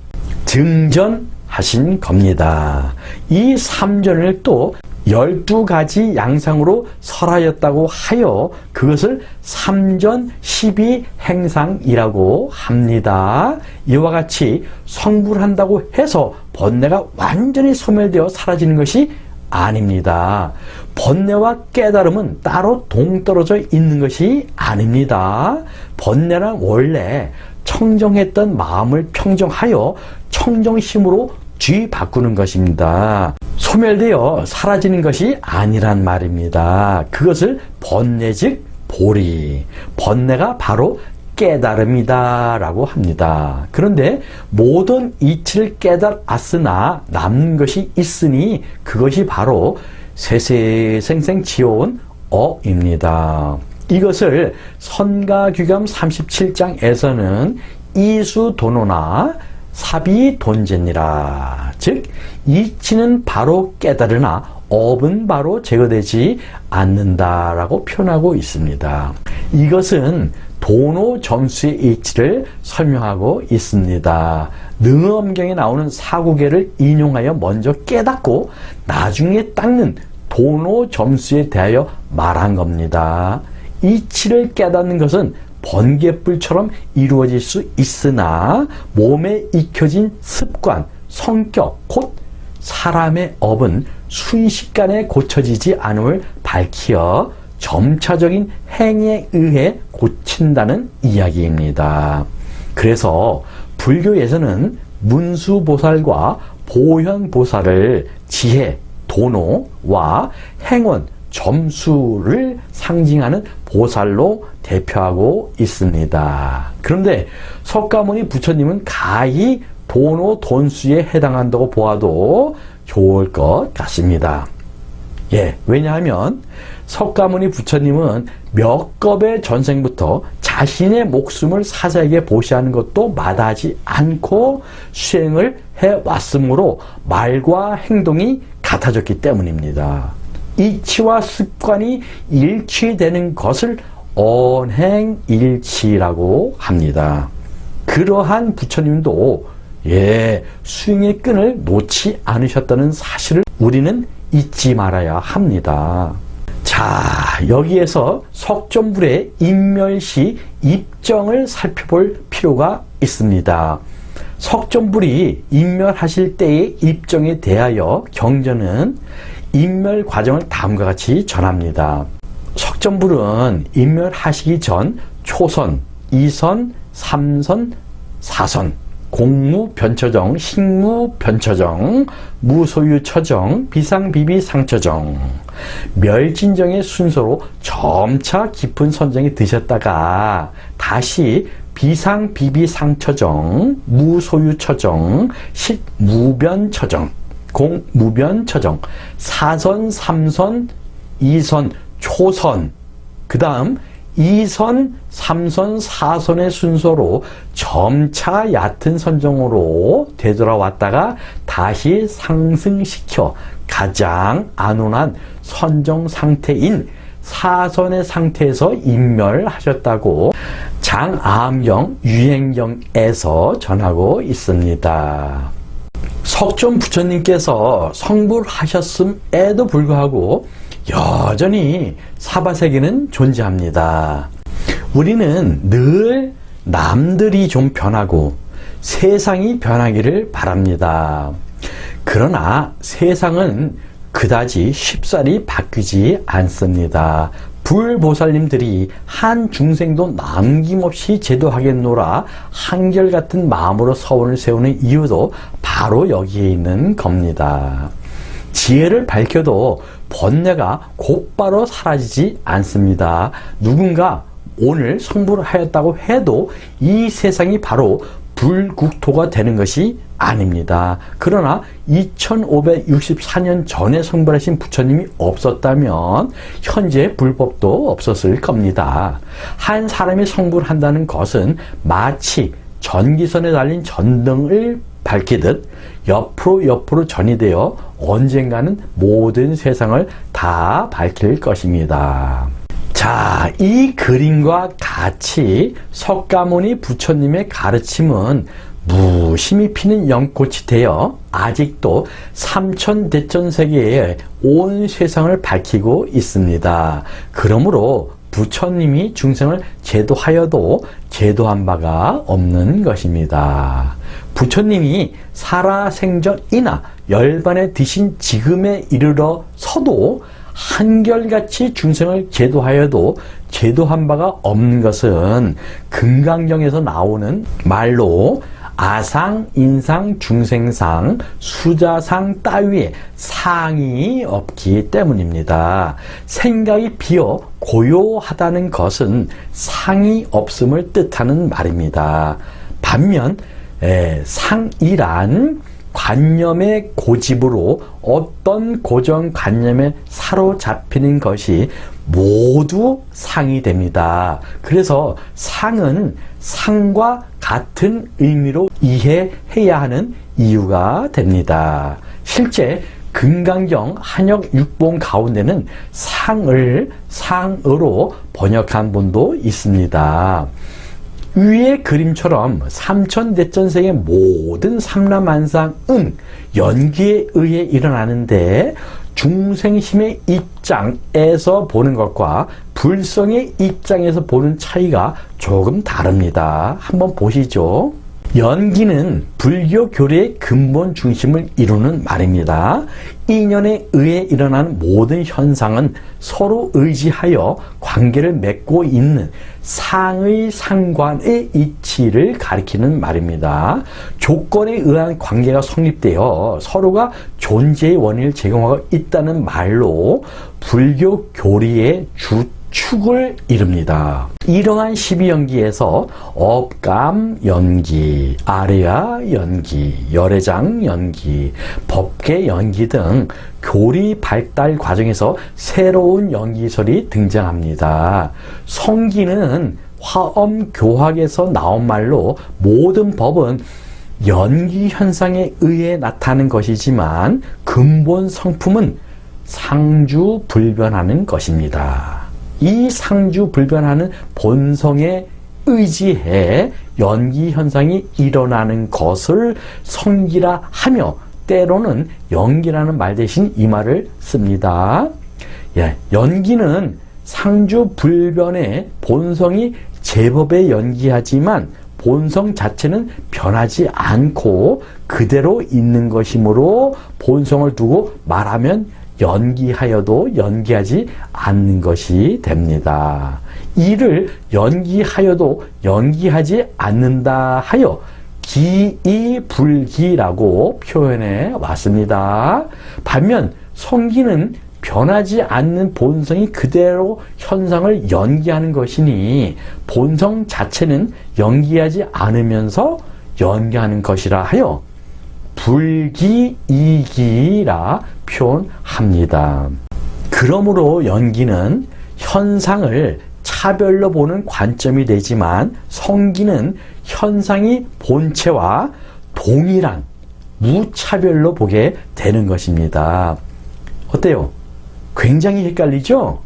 증전하신 겁니다. 이 삼전을 또 12가지 양상으로 설하였다고 하여 그것을 삼전 12행상이라고 합니다. 이와 같이 성불한다고 해서 번뇌가 완전히 소멸되어 사라지는 것이 아닙니다. 번뇌와 깨달음은 따로 동떨어져 있는 것이 아닙니다. 번뇌란 원래 청정했던 마음을 평정하여 청정심으로 뒤바꾸는 것입니다. 소멸되어 사라지는 것이 아니란 말입니다. 그것을 번뇌 즉 보리, 번뇌가 바로 깨달음이다 라고 합니다. 그런데 모든 이치를 깨달았으나 남는 것이 있으니 그것이 바로 세세생생 지어온 어입니다. 이것을 선가규감 37장에서는 이수도노나 사비돈제니라, 즉 이치는 바로 깨달으나 업은 바로 제거되지 않는다라고 표현하고 있습니다. 이것은 도노점수의 이치를 설명하고 있습니다. 능엄경에 나오는 사구계를 인용하여 먼저 깨닫고 나중에 닦는 도노점수에 대하여 말한 겁니다. 이치를 깨닫는 것은 번개불처럼 이루어질 수 있으나 몸에 익혀진 습관, 성격, 곧 사람의 업은 순식간에 고쳐지지 않음을 밝히어 점차적인 행에 의해 고친다는 이야기입니다. 그래서 불교에서는 문수보살과 보현보살을 지혜, 도노와 행원, 점수를 상징하는 보살로 대표하고 있습니다. 그런데 석가모니 부처님은 가히 도노 돈수에 해당한다고 보아도 좋을 것 같습니다. 왜냐하면 석가모니 부처님은 몇 겁의 전생부터 자신의 목숨을 사자에게 보시하는 것도 마다하지 않고 수행을 해왔으므로 말과 행동이 같아졌기 때문입니다. 이치와 습관이 일치되는 것을 언행일치라고 합니다. 그러한 부처님도 수행의 끈을 놓지 않으셨다는 사실을 우리는 잊지 말아야 합니다. 자, 여기에서 석존불의 인멸시 입정을 살펴볼 필요가 있습니다. 석존불이 인멸하실 때의 입정에 대하여 경전은 인멸 과정을 다음과 같이 전합니다. 석존불은 인멸하시기 전 초선, 2선, 3선, 4선, 공무변처정, 식무변처정, 무소유처정, 비상비비상처정, 멸진정의 순서로 점차 깊은 선정에 드셨다가 다시 비상비비상처정, 무소유처정, 식무변처정, 공무변처정, 4선, 3선, 2선, 초선, 그 다음 2선, 3선, 4선의 순서로 점차 얕은 선정으로 되돌아왔다가 다시 상승시켜 가장 안온한 선정 상태인 4선의 상태에서 인멸하셨다고 장암경 유행경에서 전하고 있습니다. 석존 부처님께서 성불하셨음에도 불구하고 여전히 사바세계는 존재합니다. 우리는 늘 남들이 좀 변하고 세상이 변하기를 바랍니다. 그러나 세상은 그다지 쉽사리 바뀌지 않습니다. 불보살님들이 한 중생도 남김없이 제도하겠노라 한결같은 마음으로 서원을 세우는 이유도 바로 여기에 있는 겁니다. 지혜를 밝혀도 번뇌가 곧바로 사라지지 않습니다. 누군가 오늘 성불을 하였다고 해도 이 세상이 바로 불국토가 되는 것이 아닙니다. 그러나 2564년 전에 성불하신 부처님이 없었다면 현재 불법도 없었을 겁니다. 한 사람이 성불한다는 것은 마치 전기선에 달린 전등을 밝히듯 옆으로 전이 되어 언젠가는 모든 세상을 다 밝힐 것입니다. 자, 이 그림과 같이 석가모니 부처님의 가르침은 무심히 피는 연꽃이 되어 아직도 삼천대천세계에 온 세상을 밝히고 있습니다. 그러므로 부처님이 중생을 제도하여도 제도한 바가 없는 것입니다. 부처님이 살아생전이나 열반에 드신 지금에 이르러 서도 한결같이 중생을 제도하여도 제도한 바가 없는 것은 금강경에서 나오는 말로 아상, 인상, 중생상, 수자상 따위의 상이 없기 때문입니다. 생각이 비어 고요하다는 것은 상이 없음을 뜻하는 말입니다. 반면 상이란 관념의 고집으로 어떤 고정관념에 사로잡히는 것이 모두 상이 됩니다. 그래서 상은 상과 같은 의미로 이해해야 하는 이유가 됩니다. 실제 금강경 한역 6본 가운데는 상을 상으로 번역한 본도 있습니다. 위의 그림처럼 삼천대천세의 모든 삼라만상은 연기에 의해 일어나는데 중생심의 입장에서 보는 것과 불성의 입장에서 보는 차이가 조금 다릅니다. 한번 보시죠. 연기는 불교 교리의 근본 중심을 이루는 말입니다. 인연에 의해 일어나는 모든 현상은 서로 의지하여 관계를 맺고 있는 상의 상관의 이치를 가리키는 말입니다. 조건에 의한 관계가 성립되어 서로가 존재의 원인을 제공하고 있다는 말로 불교 교리의 축을 이룹니다. 이러한 12연기에서 업감 연기, 아레야 연기, 열애장 연기, 법계 연기 등 교리 발달 과정에서 새로운 연기설이 등장합니다. 성기는 화엄교학에서 나온 말로 모든 법은 연기 현상에 의해 나타나는 것이지만 근본 성품은 상주불변하는 것입니다. 이 상주불변하는 본성에 의지해 연기 현상이 일어나는 것을 성기라 하며 때로는 연기라는 말 대신 이 말을 씁니다. 연기는 상주불변의 본성이 제법에 연기하지만 본성 자체는 변하지 않고 그대로 있는 것이므로 본성을 두고 말하면 연기하여도 연기하지 않는 것이 됩니다. 이를 연기하여도 연기하지 않는다 하여 기이불기라고 표현해 왔습니다. 반면 성기는 변하지 않는 본성이 그대로 현상을 연기하는 것이니 본성 자체는 연기하지 않으면서 연기하는 것이라 하여 불기이기라 표현합니다. 그러므로 연기는 현상을 차별로 보는 관점이 되지만 성기는 현상이 본체와 동일한 무차별로 보게 되는 것입니다. 어때요? 굉장히 헷갈리죠?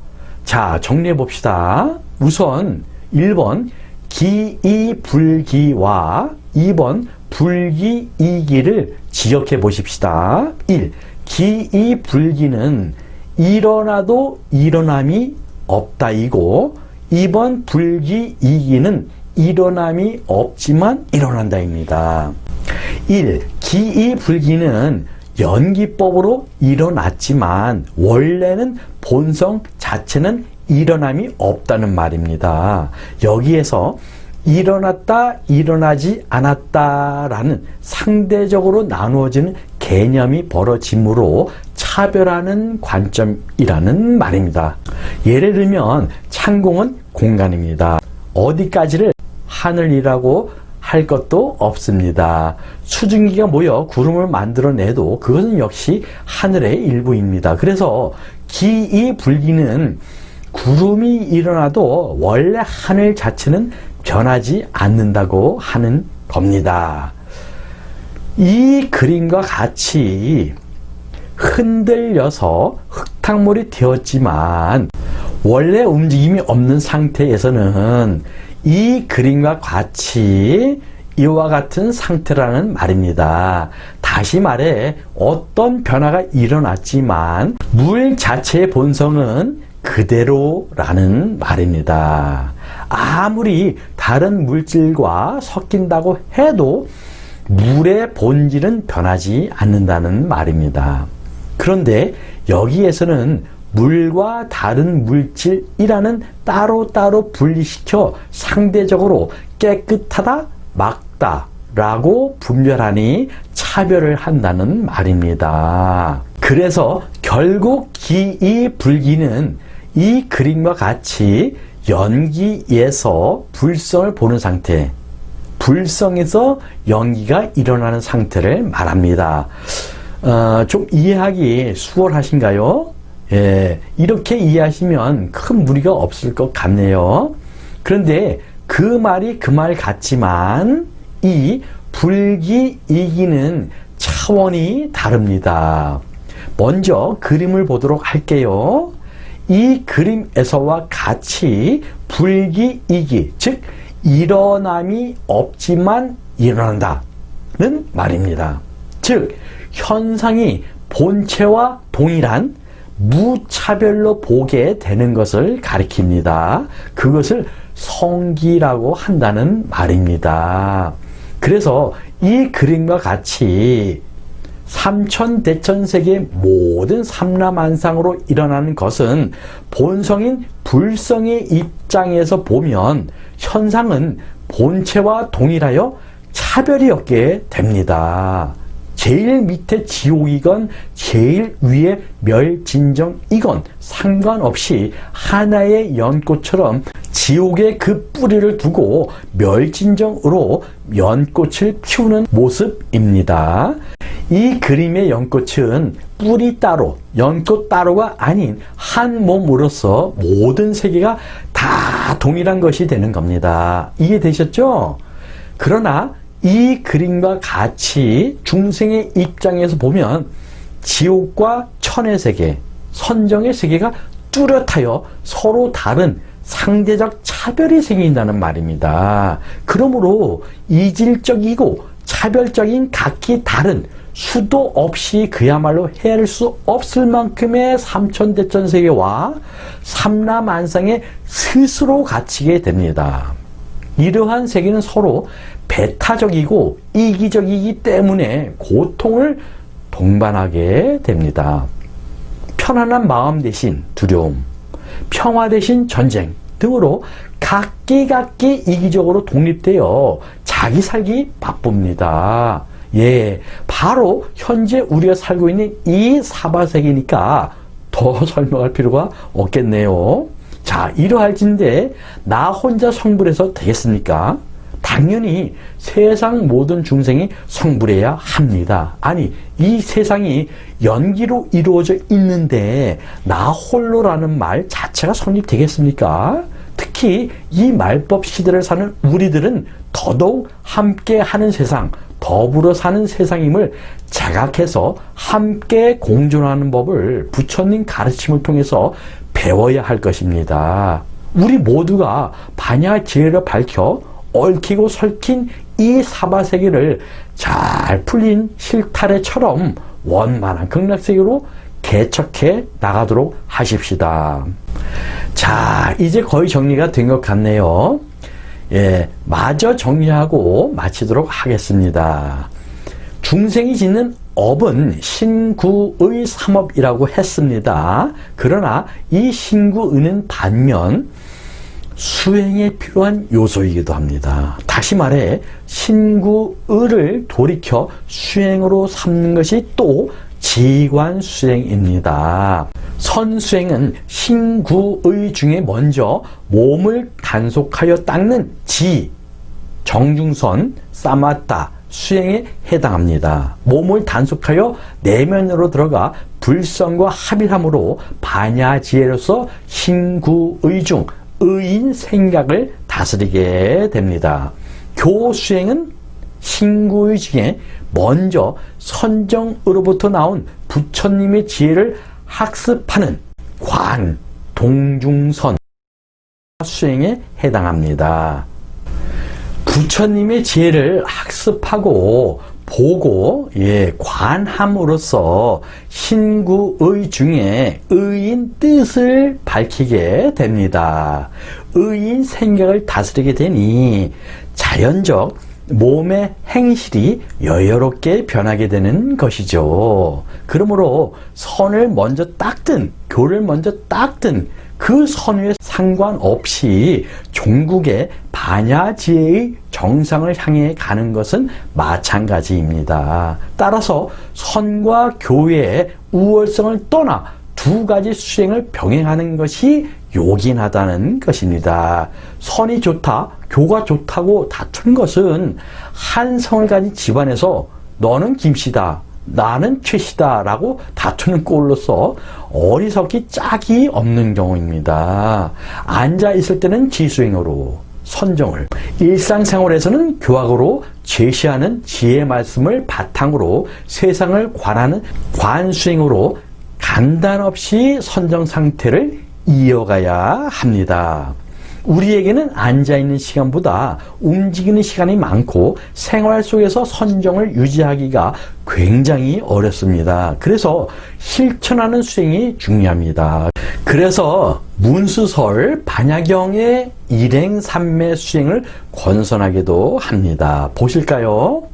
자, 정리해 봅시다. 우선 1번 기이불기와 2번 불기이기를 지적해 보십시다. 1. 기이불기는 일어나도 일어남이 없다이고 2번 불기이기는 일어남이 없지만 일어난다입니다. 1. 기이불기는 연기법으로 일어났지만 원래는 본성 자체는 일어남이 없다는 말입니다. 여기에서 일어났다, 일어나지 않았다라는 상대적으로 나누어지는 개념이 벌어지므로 차별하는 관점이라는 말입니다. 예를 들면 창공은 공간입니다. 어디까지를 하늘이라고 할 것도 없습니다. 수증기가 모여 구름을 만들어내도 그것은 역시 하늘의 일부입니다. 그래서 기이불기는 구름이 일어나도 원래 하늘 자체는 변하지 않는다고 하는 겁니다. 이 그림과 같이 흔들려서 흙탕물이 되었지만 원래 움직임이 없는 상태에서는 이 그림과 같이 이와 같은 상태라는 말입니다. 다시 말해 어떤 변화가 일어났지만 물 자체의 본성은 그대로라는 말입니다. 아무리 다른 물질과 섞인다고 해도 물의 본질은 변하지 않는다는 말입니다. 그런데 여기에서는 물과 다른 물질이라는 따로따로 분리시켜 상대적으로 깨끗하다, 막다 라고 분별하니 차별을 한다는 말입니다. 그래서 결국 기이불기는 이 그림과 같이 연기에서 불성을 보는 상태, 불성에서 연기가 일어나는 상태를 말합니다. 좀 이해하기 수월하신가요? 예, 이렇게 이해하시면 큰 무리가 없을 것 같네요. 그런데 그 말이 그 말 같지만 이 불기이기는 차원이 다릅니다. 먼저 그림을 보도록 할게요. 이 그림에서와 같이 불기이기, 즉 일어남이 없지만 일어난다는 말입니다. 즉 현상이 본체와 동일한 무차별로 보게 되는 것을 가리킵니다. 그것을 성기라고 한다는 말입니다. 그래서 이 그림과 같이 삼천대천세계 모든 삼라만상으로 일어나는 것은 본성인 불성의 입장에서 보면 현상은 본체와 동일하여 차별이 없게 됩니다. 제일 밑에 지옥이건 제일 위에 멸진정이건 상관없이 하나의 연꽃처럼 지옥의 그 뿌리를 두고 멸진정으로 연꽃을 피우는 모습입니다. 이 그림의 연꽃은 뿌리 따로, 연꽃 따로가 아닌 한 몸으로서 모든 세계가 다 동일한 것이 되는 겁니다. 이해되셨죠? 그러나 이 그림과 같이 중생의 입장에서 보면 지옥과 천의 세계, 선정의 세계가 뚜렷하여 서로 다른 상대적 차별이 생긴다는 말입니다. 그러므로 이질적이고 차별적인 각기 다른 수도 없이 그야말로 헤아릴 수 없을 만큼의 삼천대천세계와 삼라만상에 스스로 갇히게 됩니다. 이러한 세계는 서로 배타적이고 이기적이기 때문에 고통을 동반하게 됩니다. 편안한 마음 대신 두려움, 평화 대신 전쟁 등으로 각기 이기적으로 독립되어 자기 살기 바쁩니다. 예, 바로 현재 우리가 살고 있는 이 사바세계니까 더 설명할 필요가 없겠네요. 자, 이러할진데 나 혼자 성불해서 되겠습니까? 당연히 세상 모든 중생이 성불해야 합니다. 아니, 이 세상이 연기로 이루어져 있는데 나 홀로라는 말 자체가 성립되겠습니까? 특히 이 말법 시대를 사는 우리들은 더더욱 함께 하는 세상, 더불어 사는 세상임을 자각해서 함께 공존하는 법을 부처님 가르침을 통해서 배워야 할 것입니다. 우리 모두가 반야지혜를 밝혀 얽히고 설킨 이 사바세계를 잘 풀린 실타래처럼 원만한 극락세계로 개척해 나가도록 하십시다. 자, 이제 거의 정리가 된 것 같네요. 예, 마저 정리하고 마치도록 하겠습니다. 중생이 짓는 업은 신구의 삼업이라고 했습니다. 그러나 이 신구의는 반면 수행에 필요한 요소이기도 합니다. 다시 말해 신구의를 돌이켜 수행으로 삼는 것이 또 지관수행입니다. 선수행은 신구의 중에 먼저 몸을 단속하여 닦는 지, 정중선, 사마타, 수행에 해당합니다. 몸을 단속하여 내면으로 들어가 불성과 합일함으로 반야지혜로서 신구의 중 의인 생각을 다스리게 됩니다. 교수행은 신구의 중에 먼저 선정으로부터 나온 부처님의 지혜를 학습하는 관, 동중선 수행에 해당합니다. 부처님의 지혜를 학습하고 보고 관함으로써 신구의 중에 의인 뜻을 밝히게 됩니다. 의인 생각을 다스리게 되니 자연적 몸의 행실이 여유롭게 변하게 되는 것이죠. 그러므로 선을 먼저 닦든 교를 먼저 닦든 그 선에 상관없이 종국의 반야지혜의 정상을 향해 가는 것은 마찬가지입니다. 따라서 선과 교의 우월성을 떠나 두 가지 수행을 병행하는 것이 요긴하다는 것입니다. 선이 좋다, 교가 좋다고 다투는 것은 한 성을 가진 집안에서 너는 김씨다, 나는 최씨다 라고 다투는 꼴로서 어리석기 짝이 없는 경우입니다. 앉아있을 때는 지수행으로 선정을, 일상생활에서는 교학으로 제시하는 지혜 말씀을 바탕으로 세상을 관하는 관수행으로 간단 없이 선정 상태를 이어가야 합니다. 우리에게는 앉아있는 시간보다 움직이는 시간이 많고 생활 속에서 선정을 유지하기가 굉장히 어렵습니다. 그래서 실천하는 수행이 중요합니다. 그래서 문수설 반야경의 일행삼매 수행을 권선하기도 합니다. 보실까요?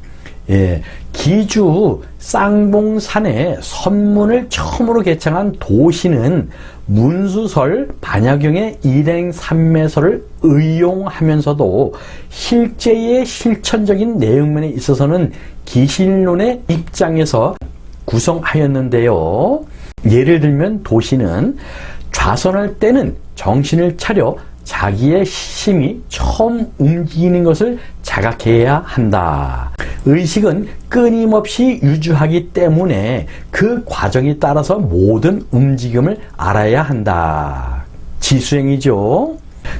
기주 쌍봉산에 선문을 처음으로 개창한 도시는 문수설 반야경의 일행삼매설을 의용하면서도 실제의 실천적인 내용면에 있어서는 기신론의 입장에서 구성하였는데요. 예를 들면 도시는 좌선할 때는 정신을 차려 자기의 심이 처음 움직이는 것을 자각해야 한다. 의식은 끊임없이 유주하기 때문에 그 과정에 따라서 모든 움직임을 알아야 한다. 지수행이죠.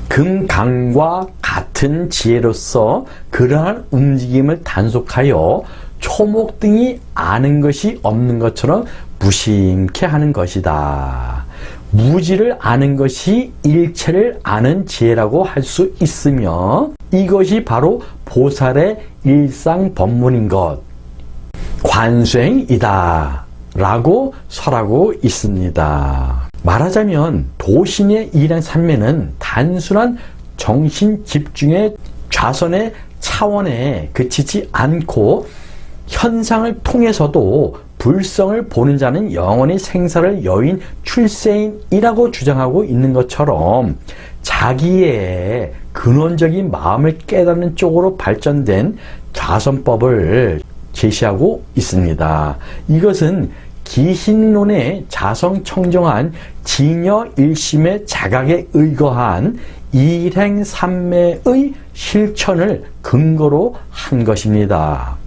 금강과 같은 지혜로서 그러한 움직임을 단속하여 초목 등이 아는 것이 없는 것처럼 무심케 하는 것이다. 무지를 아는 것이 일체를 아는 지혜라고 할 수 있으며 이것이 바로 보살의 일상 법문인 것, 관수행이다 라고 설하고 있습니다. 말하자면 도신의 일행삼매는 단순한 정신 집중의 좌선의 차원에 그치지 않고 현상을 통해서도 불성을 보는 자는 영원히 생사를 여인 출세인이라고 주장하고 있는 것처럼 자기의 근원적인 마음을 깨닫는 쪽으로 발전된 자선법을 제시하고 있습니다. 이것은 기신론의 자성청정한 진여일심의 자각에 의거한 일행삼매의 실천을 근거로 한 것입니다.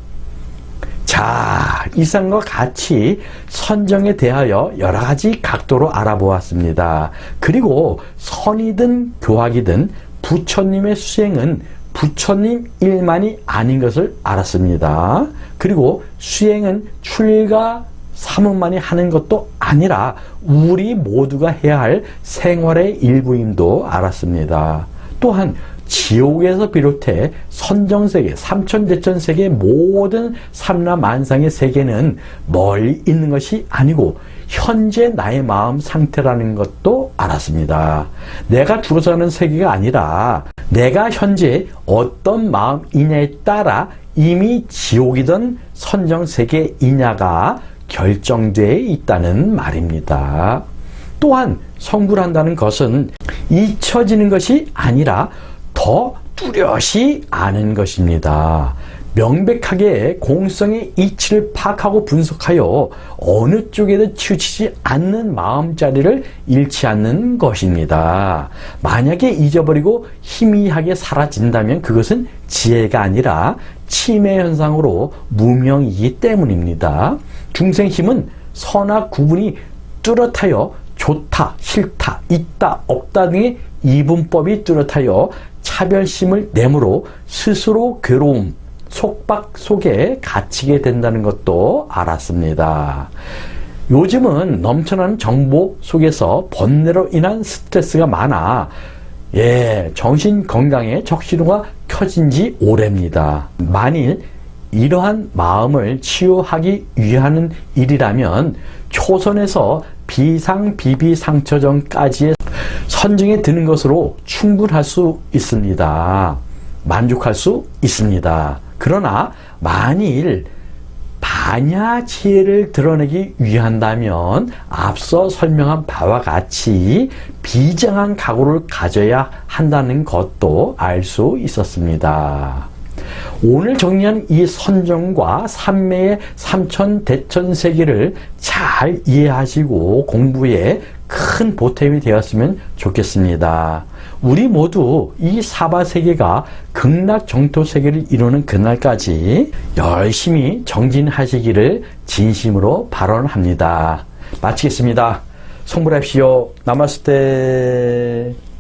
자, 이상과 같이 선정에 대하여 여러 가지 각도로 알아보았습니다. 그리고 선이든 교학이든 부처님의 수행은 부처님 일만이 아닌 것을 알았습니다. 그리고 수행은 출가 사무만이 하는 것도 아니라 우리 모두가 해야 할 생활의 일부임도 알았습니다. 또한 지옥에서 비롯해 선정세계, 삼천대천세계 모든 삼라만상의 세계는 멀리 있는 것이 아니고 현재 나의 마음 상태라는 것도 알았습니다. 내가 죽어서 가는 세계가 아니라 내가 현재 어떤 마음이냐에 따라 이미 지옥이든 선정세계이냐가 결정되어 있다는 말입니다. 또한 성불한다는 것은 잊혀지는 것이 아니라 더 뚜렷이 아는 것입니다. 명백하게 공성의 이치를 파악하고 분석하여 어느 쪽에도 치우치지 않는 마음자리를 잃지 않는 것입니다. 만약에 잊어버리고 희미하게 사라진다면 그것은 지혜가 아니라 치매 현상으로 무명이기 때문입니다. 중생심은 선악 구분이 뚜렷하여 좋다, 싫다, 있다, 없다 등의 이분법이 뚜렷하여 차별심을 내므로 스스로 괴로움, 속박 속에 갇히게 된다는 것도 알았습니다. 요즘은 넘쳐나는 정보 속에서 번뇌로 인한 스트레스가 많아 정신 건강에 적신호가 켜진 지 오래입니다. 만일 이러한 마음을 치유하기 위한 일이라면 초선에서 비상비비상처전까지의 선정에 드는 것으로 충분할 수 있습니다. 만족할 수 있습니다. 그러나 만일 반야지혜를 드러내기 위한다면 앞서 설명한 바와 같이 비장한 각오를 가져야 한다는 것도 알 수 있었습니다. 오늘 정리한 이 선정과 삼매의 삼천대천세계를 잘 이해하시고 공부에 큰 보탬이 되었으면 좋겠습니다. 우리 모두 이 사바세계가 극락정토세계를 이루는 그날까지 열심히 정진하시기를 진심으로 발언합니다. 마치겠습니다. 성불합시오. 나마스테.